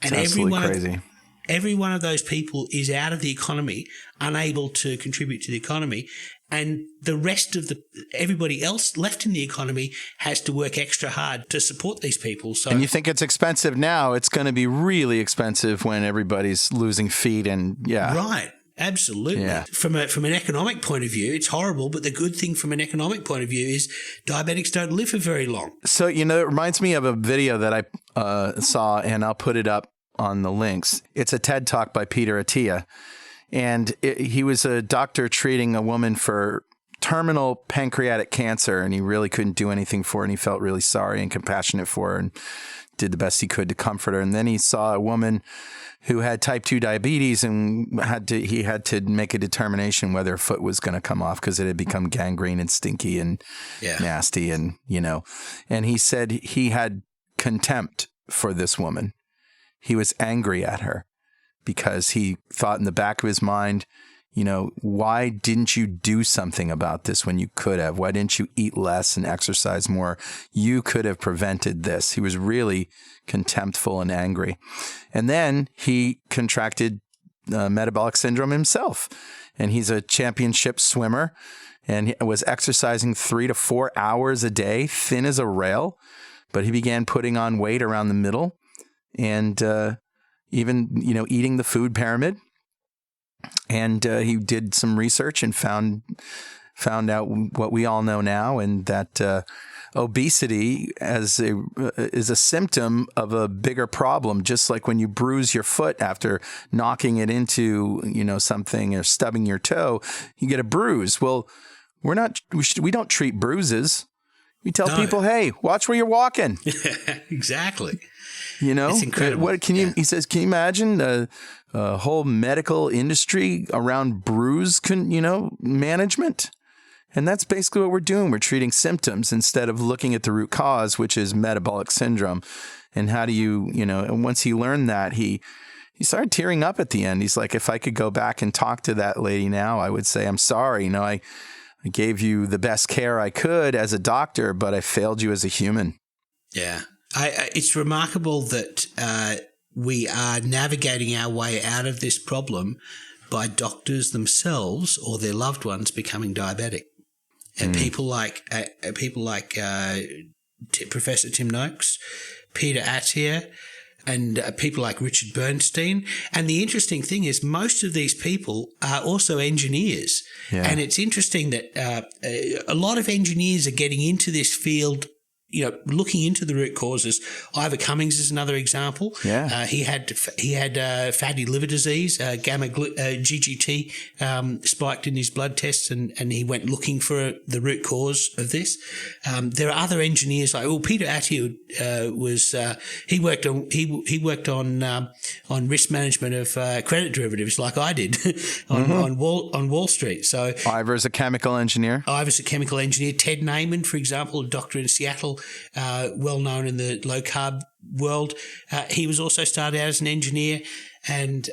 And every one of those people is out of the economy, unable to contribute to the economy. And the rest of everybody else left in the economy has to work extra hard to support these people. So, and you think it's expensive now? It's going to be really expensive when everybody's losing feet and Right. Absolutely. Yeah. From an economic point of view, it's horrible, but the good thing from an economic point of view is diabetics don't live for very long. So, it reminds me of a video that I saw, and I'll put it up on the links. It's a TED Talk by Peter Attia, and he was a doctor treating a woman for terminal pancreatic cancer, and he really couldn't do anything for her, and he felt really sorry and compassionate for her and did the best he could to comfort her. And then he saw a woman who had type 2 diabetes, and he had to make a determination whether her foot was going to come off because it had become gangrene and stinky and nasty, and and he said he had contempt for this woman. He was angry at her because he thought in the back of his mind, why didn't you do something about this when you could have? Why didn't you eat less and exercise more? You could have prevented this. He was really contemptful and angry. And then he contracted metabolic syndrome himself. And he's a championship swimmer, and he was exercising 3 to 4 hours a day, thin as a rail. But he began putting on weight around the middle, and even, eating the food pyramid. And he did some research and found out what we all know now, and that obesity is a symptom of a bigger problem. Just like when you bruise your foot after knocking it into something or stubbing your toe, you get a bruise. Well, we don't treat bruises. We tell people, hey, watch where you're walking. Exactly. It's incredible. He says, can you imagine a whole medical industry around bruise, management? And that's basically what we're doing. We're treating symptoms instead of looking at the root cause, which is metabolic syndrome. And how do you, and once he learned that, he started tearing up at the end. He's like, if I could go back and talk to that lady now, I would say, I'm sorry. I gave you the best care I could as a doctor, but I failed you as a human. Yeah. It's remarkable that we are navigating our way out of this problem by doctors themselves or their loved ones becoming diabetic. And people like Professor Tim Noakes, Peter Attia, and people like Richard Bernstein. And the interesting thing is most of these people are also engineers. Yeah. And it's interesting that a lot of engineers are getting into this field, looking into the root causes. Ivor Cummings is another example. Yeah. He had fatty liver disease, gamma GGT spiked in his blood tests, and he went looking for the root cause of this. There are other engineers like Peter Attia he worked on risk management of credit derivatives like I did on Wall Street. So Ivor's a chemical engineer. Ted Naiman, for example, a doctor in Seattle, well known in the low carb world. He was also started out as an engineer, and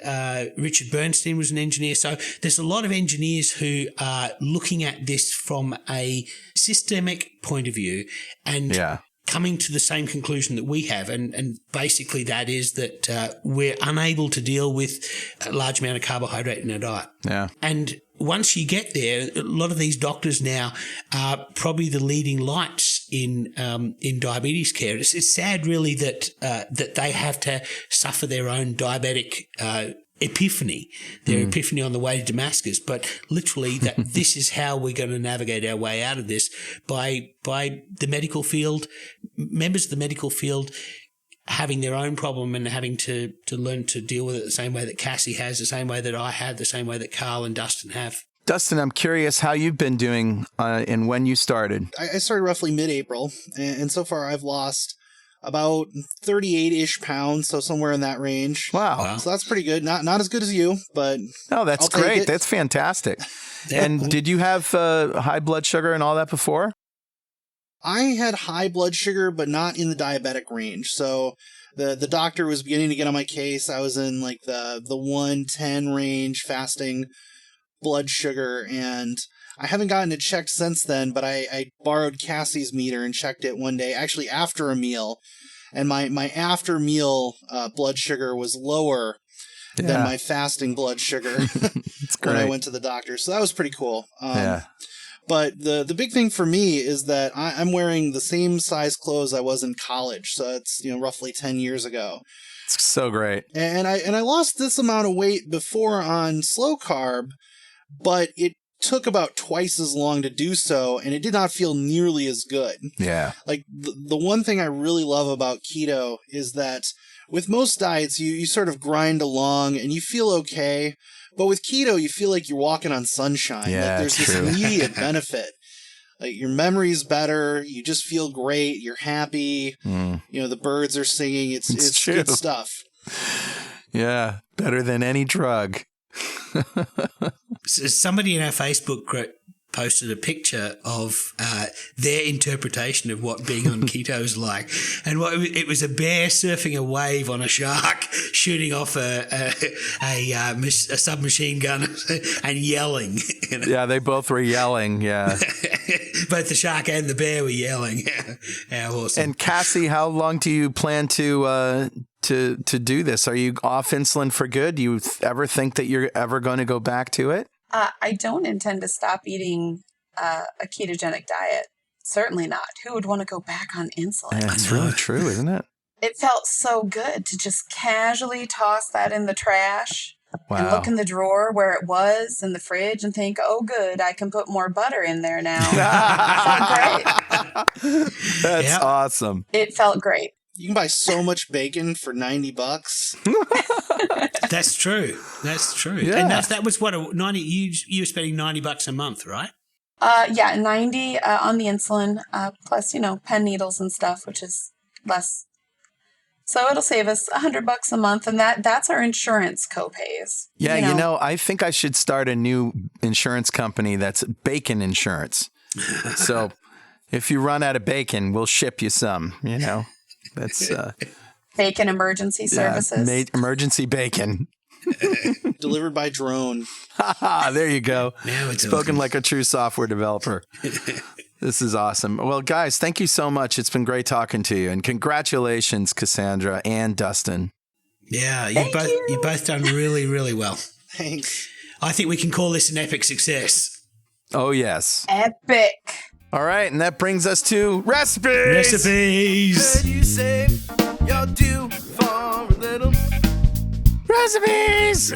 Richard Bernstein was an engineer. So there's a lot of engineers who are looking at this from a systemic point of view and coming to the same conclusion that we have. And basically that is that we're unable to deal with a large amount of carbohydrate in our diet. Yeah. And once you get there, a lot of these doctors now are probably the leading lights in diabetes care. It's sad, really, that they have to suffer their own diabetic epiphany, epiphany on the way to Damascus. But literally, that this is how we're going to navigate our way out of this by the medical field, members of the medical field having their own problem and having to learn to deal with it the same way that Kassie has, the same way that I have, the same way that Carl and Dustin have. Dustin, I'm curious how you've been doing and when you started. I started roughly mid-April, and so far I've lost about 38-ish pounds, so somewhere in that range. Wow. So that's pretty good. Not as good as you, but no, that's great. That's fantastic. And did you have high blood sugar and all that before? I had high blood sugar, but not in the diabetic range. So the doctor was beginning to get on my case. I was in like the 110 range fasting blood sugar, and I haven't gotten it checked since then, but I borrowed Cassie's meter and checked it one day, actually after a meal, and my after meal blood sugar was lower than my fasting blood sugar when I went to the doctor. So that was pretty cool. But the big thing for me is that I'm wearing the same size clothes I was in college. So it's roughly 10 years ago. It's so great. And I lost this amount of weight before on slow carb, but it took about twice as long to do so, and it did not feel nearly as good. Yeah. Like the one thing I really love about keto is that with most diets, you sort of grind along and you feel okay. But with keto, you feel like you're walking on sunshine. Yeah, like there's this immediate benefit. Like your memory's better. You just feel great. You're happy. The birds are singing. It's true. good stuff. Yeah. Better than any drug. Somebody in our Facebook group posted a picture of their interpretation of what being on keto is like, and it was a bear surfing a wave on a shark, shooting off a submachine gun and yelling. Yeah, they both were yelling. Yeah, both the shark and the bear were yelling. How awesome! And Kassie, how long do you plan to do this? Are you off insulin for good? Do you ever think that you're ever going to go back to it? I don't intend to stop eating a ketogenic diet. Certainly not. Who would want to go back on insulin? Yeah, it's really true, isn't it? It felt so good to just casually toss that in the trash and look in the drawer where it was in the fridge and think, oh, good, I can put more butter in there now. It felt great. That's awesome. It felt great. You can buy so much bacon for $90. That's true. That's true. Yeah. And that was what 90. You were spending $90 a month, right? Yeah, 90 on the insulin, plus pen needles and stuff, which is less. So it'll save us $100 a month, and that's our insurance copays. Yeah, I think I should start a new insurance company that's bacon insurance. So if you run out of bacon, we'll ship you some. That's bacon emergency services. Emergency bacon. Delivered by drone. There you go. Now it's spoken like a true software developer. This is awesome. Well, guys, thank you so much. It's been great talking to you, and congratulations, Cassandra and Dustin. Yeah, you both done really, really well. Thanks. I think we can call this an epic success. Oh yes, epic. All right, and that brings us to recipes. Recipes. You say you're due for a little Recipes.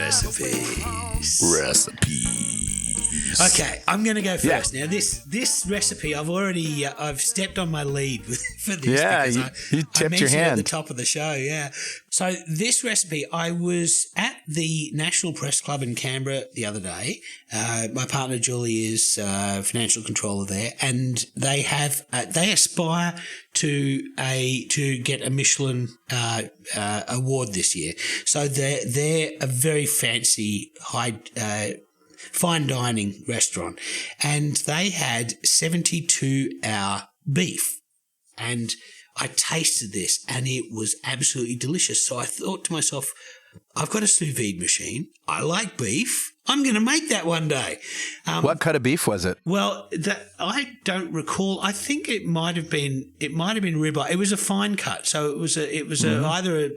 Okay, I'm going to go first. Now, this recipe, I've stepped on my lead for this. Yeah, because you tipped your hand at the top of the show. Yeah. So this recipe, I was at the National Press Club in Canberra the other day. My partner Julie is financial controller there, and they aspire to get a Michelin award this year. So they're a very fancy fine dining restaurant, and they had 72-hour beef, and I tasted this and it was absolutely delicious. So I thought to myself, I've got a sous vide machine. I like beef. I'm going to make that one day. What cut of beef was it? Well, I don't recall. I think it might have been ribeye. It was a fine cut, so it was either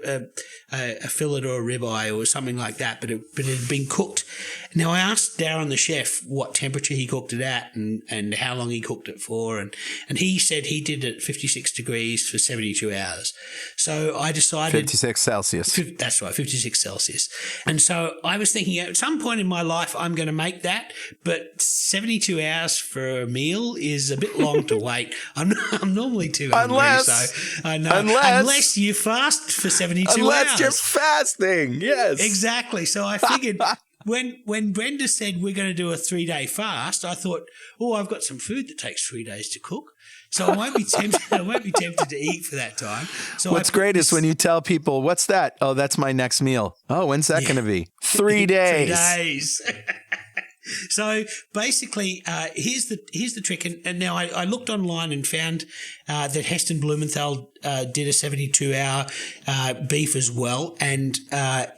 a fillet or a ribeye or something like that. But it had been cooked. Now I asked Darren the chef what temperature he cooked it at and how long he cooked it for, and he said he did it at 56 degrees for 72 hours. So I decided 56 Celsius. That's right, 56 Celsius. And so I was thinking at some point in my life I'm going to make that, but 72 hours for a meal is a bit long to wait. I'm normally too hungry, unless you fast for 72 hours. Unless you're fasting, yes. Exactly. So I figured when Brenda said we're going to do a 3-day fast, I thought, I've got some food that takes 3 days to cook. So I won't be tempted to eat for that time. So what's great is when you tell people, what's that? Oh, that's my next meal. Oh, when's that going to be? 3 days. 3 days. So basically, here's the trick. And now I looked online and found that Heston Blumenthal did a 72-hour beef as well. And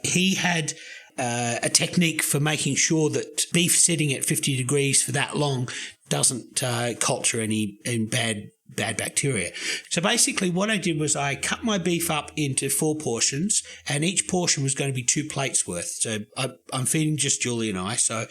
he had a technique for making sure that beef sitting at 50 degrees for that long doesn't culture any bad bacteria. So basically what I did was I cut my beef up into 4 portions, and each portion was going to be 2 plates worth. So I'm feeding just Julie and I. So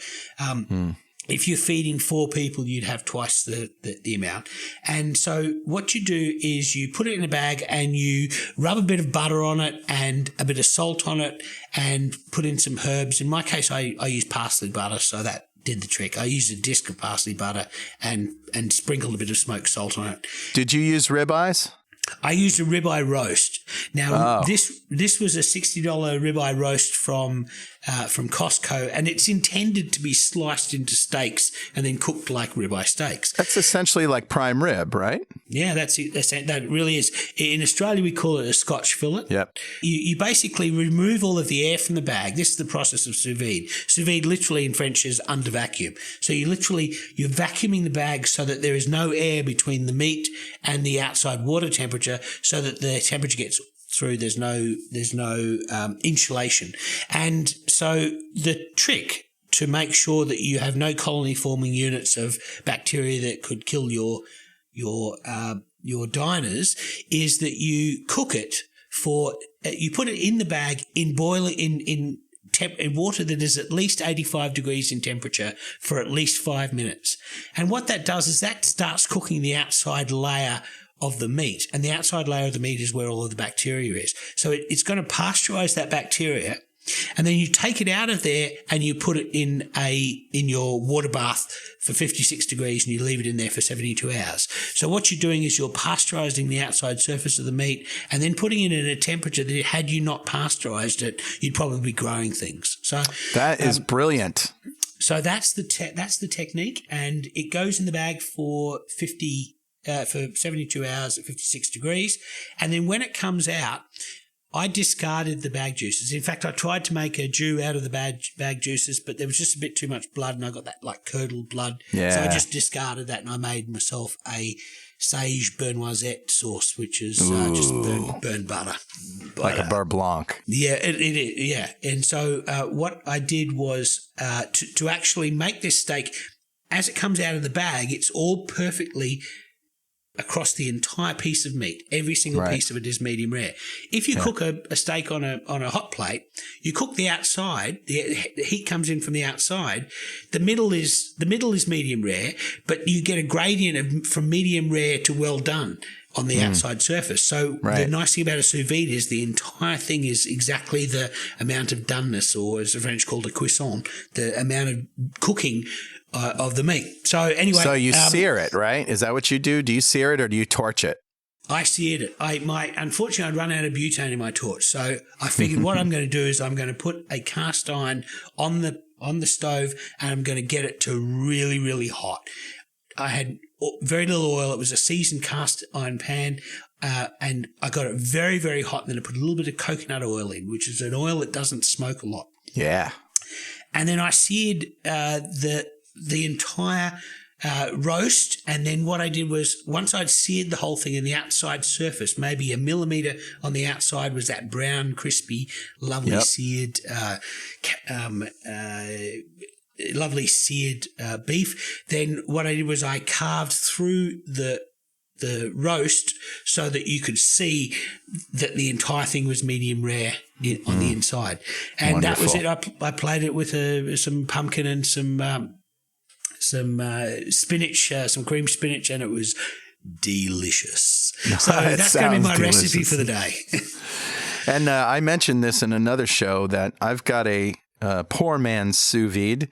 If you're feeding 4 people, you'd have twice the amount. And so what you do is you put it in a bag and you rub a bit of butter on it and a bit of salt on it and put in some herbs. In my case, I use parsley butter, so that did the trick. I used a disc of parsley butter and sprinkled a bit of smoked salt on it. Did you use ribeyes? I used a ribeye roast. Now, this was a $60 ribeye roast from Costco, and it's intended to be sliced into steaks and then cooked like ribeye steaks. That's essentially like prime rib, right? Yeah, that's it. That really is. In Australia, we call it a Scotch fillet. Yep. You basically remove all of the air from the bag. This is the process of sous vide. Sous vide literally in French is under vacuum. So you're vacuuming the bag so that there is no air between the meat and the outside water temperature, so that the temperature gets through. There's no insulation. And so the trick to make sure that you have no colony forming units of bacteria that could kill your diners is that you cook it you put it in the bag in water that is at least 85 degrees in temperature for at least 5 minutes. And what that does is that starts cooking the outside layer of the meat, and the outside layer of the meat is where all of the bacteria is. So it's going to pasteurize that bacteria, and then you take it out of there and you put it in your water bath for 56 degrees and you leave it in there for 72 hours. So what you're doing is you're pasteurizing the outside surface of the meat and then putting it in a temperature that had you not pasteurized it, you'd probably be growing things. So that is brilliant. So that's the technique, and it goes in the bag for 72 hours at 56 degrees. And then when it comes out, I discarded the bag juices. In fact, I tried to make a jus out of the bag juices, but there was just a bit too much blood and I got that like curdled blood. Yeah. So I just discarded that and I made myself a sage bernoisette sauce, which is just burnt butter. Like a beurre blanc. Yeah, it is. Yeah. And so what I did was to actually make this steak, as it comes out of the bag, it's all perfectly across the entire piece of meat. Every single piece of it is medium rare. If you cook a steak on a hot plate, you cook the outside, the heat comes in from the outside, the middle is medium rare, but you get a gradient from medium rare to well done on the outside surface. So the nice thing about a sous vide is the entire thing is exactly the amount of doneness, or as the French called a cuisson, the amount of cooking of the meat. So anyway. So you sear it, right? Is that what you do? Do you sear it or do you torch it? I seared it. Unfortunately, I'd run out of butane in my torch. So I figured what I'm going to do is I'm going to put a cast iron on the stove and I'm going to get it to really, really hot. I had very little oil. It was a seasoned cast iron pan. And I got it very, very hot. And then I put a little bit of coconut oil in, which is an oil that doesn't smoke a lot. Yeah. And then I seared the entire roast, and then what I did was once I'd seared the whole thing in the outside surface, maybe a millimetre on the outside was that brown, crispy, lovely seared, beef. Then what I did was I carved through the roast so that you could see that the entire thing was medium rare on the inside, and Wonderful. That was it. I played it with some pumpkin and some spinach, some cream spinach, and it was delicious. So that's going to be my recipe for the day. And I mentioned this in another show that I've got a poor man's sous vide,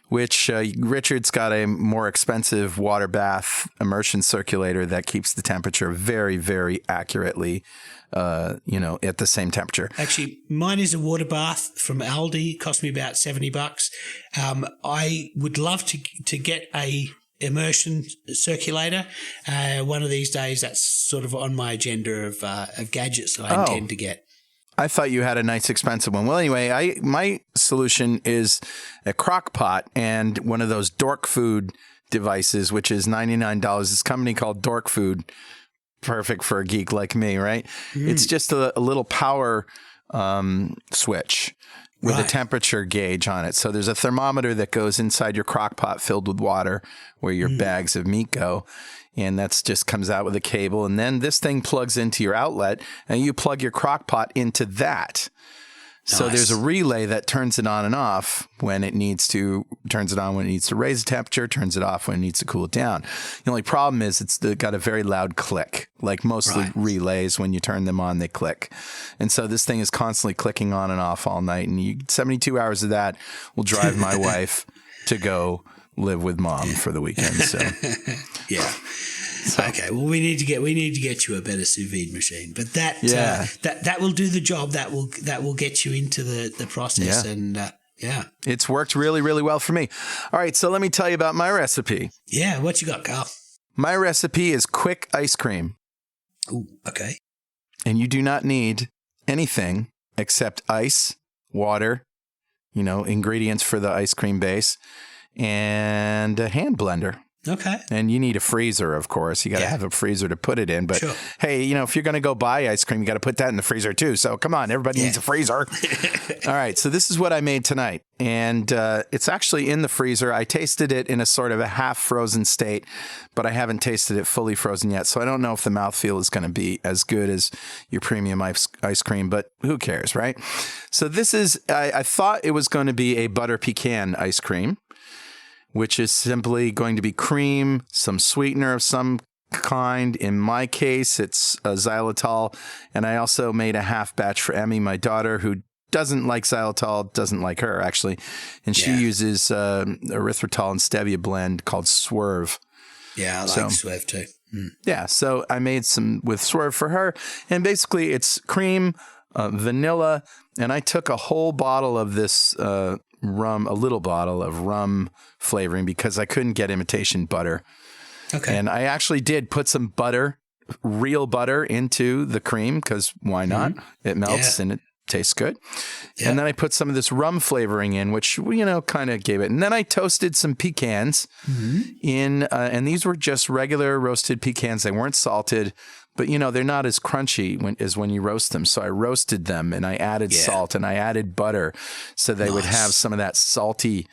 which Richard's got a more expensive water bath immersion circulator that keeps the temperature very, very accurately, at the same temperature. Actually, mine is a water bath from Aldi. It cost me about $70. I would love to get a immersion circulator. One of these days, that's sort of on my agenda of gadgets that I intend to get. I thought you had a nice expensive one. Well, anyway, my solution is a crock pot and one of those Dork Food devices, which is $99. This company called Dork Food, perfect for a geek like me, right? It's just a little power switch with a temperature gauge on it. So there's a thermometer that goes inside your crock pot filled with water where your bags of meat go. And that's just comes out with a cable. And then this thing plugs into your outlet and you plug your crock pot into that. So Nice. there's a relay that turns it on and off when it needs to, turns it on when it needs to raise the temperature, turns it off when it needs to cool it down. The only problem is it's got a very loud click. Like mostly Right. relays, when you turn them on, they click. And so this thing is constantly clicking on and off all night. And 72 hours of that will drive my wife to go live with mom for the weekend. So Yeah. Okay. Well, we need to get you a better sous vide machine, but that will do the job. That will get you into the process. Yeah. And it's worked really, really well for me. All right. So let me tell you about my recipe. yeah. What you got, Carl? My recipe is quick ice cream. Ooh, okay. And you do not need anything except ice, water, ingredients for the ice cream base, and a hand blender. Okay. And you need a freezer, of course. You got to have a freezer to put it in. But Sure. hey, if you're going to go buy ice cream, you got to put that in the freezer too. So come on, everybody needs a freezer. All right. So this is what I made tonight. And it's actually in the freezer. I tasted it in a sort of a half frozen state, but I haven't tasted it fully frozen yet. So I don't know if the mouthfeel is going to be as good as your premium ice cream, but who cares, right? So this is, I thought it was going to be a butter pecan ice cream, which is simply going to be cream, some sweetener of some kind. In my case, it's xylitol. And I also made a half batch for Emmy, my daughter, who doesn't like xylitol, doesn't like her, actually. And she uses erythritol and stevia blend called Swerve. Yeah, I like Swerve too. Mm. Yeah, so I made some with Swerve for her. And basically, it's cream, vanilla, and I took a whole bottle of this rum, a little bottle of rum flavoring, because I couldn't get imitation butter. Okay. And I actually did put some butter, real butter, into the cream, because why not? It melts and it tastes good. Yeah. And then I put some of this rum flavoring in, which, kind of gave it. And then I toasted some pecans in, and these were just regular roasted pecans. They weren't salted, but they're not as crunchy as when you roast them. So I roasted them and I added salt and I added butter, so they would have some of that salty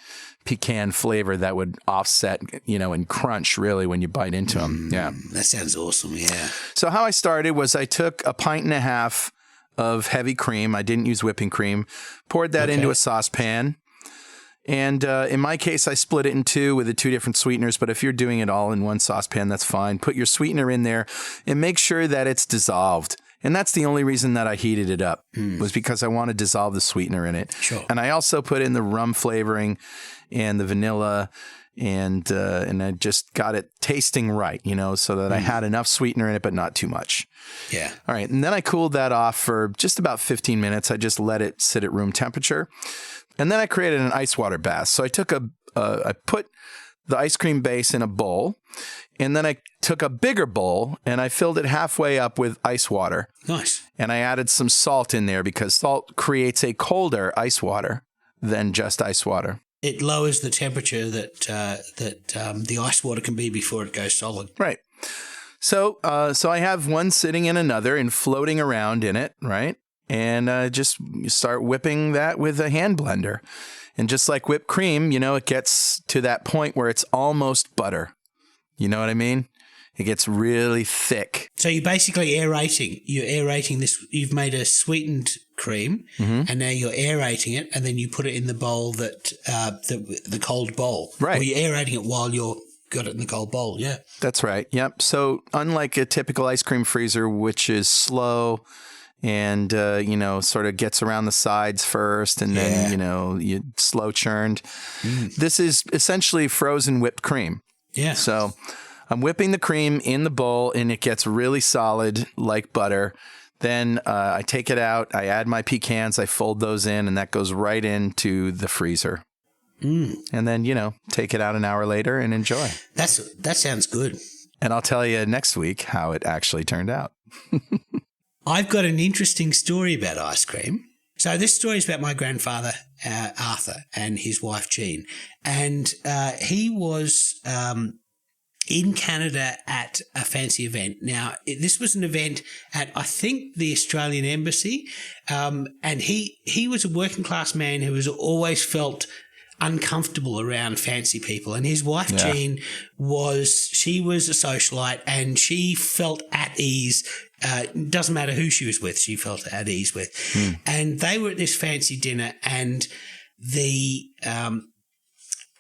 pecan flavor that would offset, and crunch really when you bite into them. Yeah. That sounds awesome. Yeah. So how I started was I took a pint and a half of heavy cream. I didn't use whipping cream. Poured that into a saucepan. And in my case, I split it in two with the two different sweeteners. But if you're doing it all in one saucepan, that's fine. Put your sweetener in there and make sure that it's dissolved. And that's the only reason that I heated it up, was because I want to dissolve the sweetener in it. Sure. And I also put in the rum flavoring and the vanilla, and I just got it tasting right, so that I had enough sweetener in it, but not too much. Yeah. All right. And then I cooled that off for just about 15 minutes. I just let it sit at room temperature. And then I created an ice water bath. So I took I put the ice cream base in a bowl, and then I took a bigger bowl and I filled it halfway up with ice water. Nice. And I added some salt in there, because salt creates a colder ice water than just ice water. It lowers the temperature that the ice water can be before it goes solid. Right. So I have one sitting in another and floating around in it, right? And just start whipping that with a hand blender. And just like whipped cream, it gets to that point where it's almost butter. You know what I mean? It gets really thick. So you're basically aerating. You're aerating this. You've made a sweetened cream, and now you're aerating it, and then you put it in the bowl the cold bowl. Right. Or you're aerating it while you're got it in the cold bowl. Yeah. That's right. Yep. So unlike a typical ice cream freezer, which is slow and, sort of gets around the sides first and then, you slow churned, this is essentially frozen whipped cream. Yeah. So I'm whipping the cream in the bowl and it gets really solid like butter. Then I take it out, I add my pecans, I fold those in, and that goes right into the freezer. And then, take it out an hour later and enjoy. That sounds good. And I'll tell you next week how it actually turned out. I've got an interesting story about ice cream. So this story is about my grandfather, Arthur, and his wife, Jean. And he was in Canada at a fancy event. Now, this was an event at, I think, the Australian Embassy. And he was a working class man who has always felt uncomfortable around fancy people. And his wife, Jean, was a socialite, and she felt at ease. Doesn't matter who she was with, she felt at ease with. And they were at this fancy dinner, and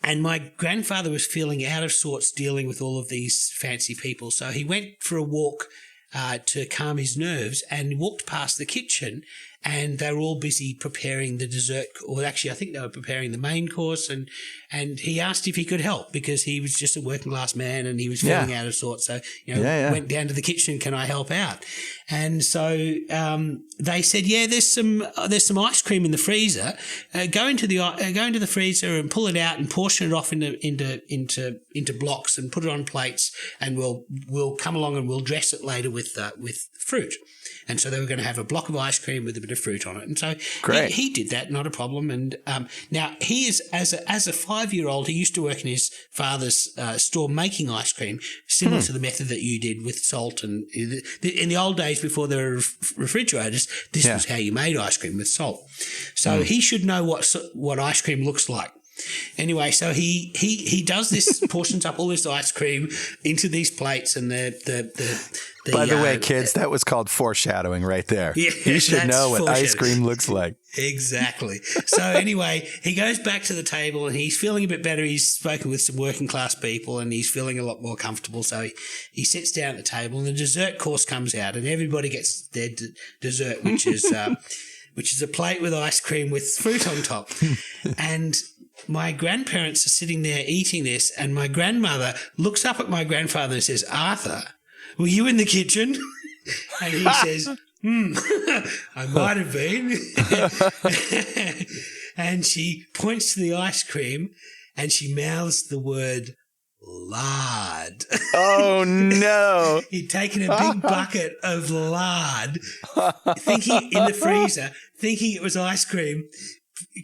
and my grandfather was feeling out of sorts dealing with all of these fancy people. So he went for a walk to calm his nerves, and walked past the kitchen, and they were all busy preparing the dessert, or actually I think they were preparing the main course, and he asked if he could help because he was just a working class man and he was feeling out of sorts. So, went down to the kitchen, can I help out? And so they said, there's some ice cream in the freezer. Go into the freezer and pull it out and portion it off into blocks and put it on plates, and we'll come along and we'll dress it later with fruit. And so they were going to have a block of ice cream with a bit of fruit on it. And so he did that, not a problem. And now he is, as a 5-year-old, he used to work in his father's store making ice cream, similar to the method that you did with salt. And in the old days, before there were refrigerators, this was how you made ice cream, with salt. So he should know what ice cream looks like. Anyway, so he does this, portions up all this ice cream into these plates, and By the way, kids, that was called foreshadowing right there. Yeah, you should know what ice cream looks like. Exactly. So anyway, he goes back to the table and he's feeling a bit better. He's spoken with some working class people and he's feeling a lot more comfortable. So he sits down at the table and the dessert course comes out, and everybody gets their dessert, which is a plate with ice cream with fruit on top. And my grandparents are sitting there eating this, and my grandmother looks up at my grandfather and says, "Arthur, were you in the kitchen?" And he says, "I might have been." And she points to the ice cream and she mouths the word lard. Oh, no. He'd taken a big bucket of lard, thinking in the freezer, thinking it was ice cream.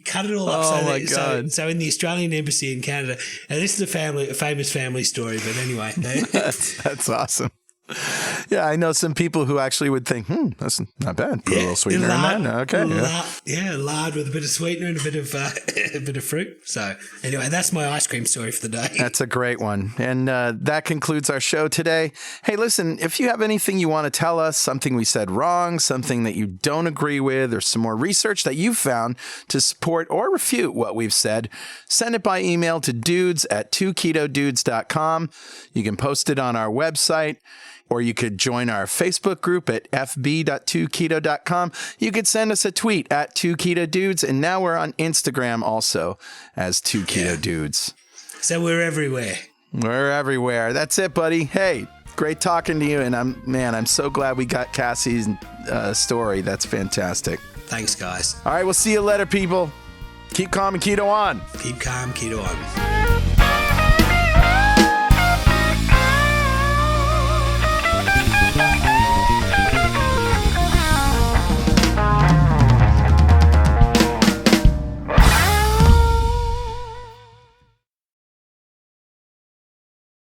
Cut it all up. Oh, my God. So in the Australian Embassy in Canada, and this is a famous family story, but anyway. That's awesome. Yeah, I know some people who actually would think, that's not bad. Put a little sweetener in that. Okay. Lard with a bit of sweetener and a bit of fruit. So anyway, that's my ice cream story for the day. That's a great one. And that concludes our show today. Hey, listen, if you have anything you want to tell us, something we said wrong, something that you don't agree with, or some more research that you've found to support or refute what we've said, send it by email to dudes@2ketodudes.com. You can post it on our website, or you could join our Facebook group at fb.2keto.com. You could send us a tweet at 2ketodudes, and now we're on Instagram also as 2ketodudes. So we're everywhere. We're everywhere. That's it, buddy. Hey, great talking to you, and I'm so glad we got Cassie's story. That's fantastic. Thanks, guys. All right, we'll see you later, people. Keep calm and keto on. Keep calm, keto on.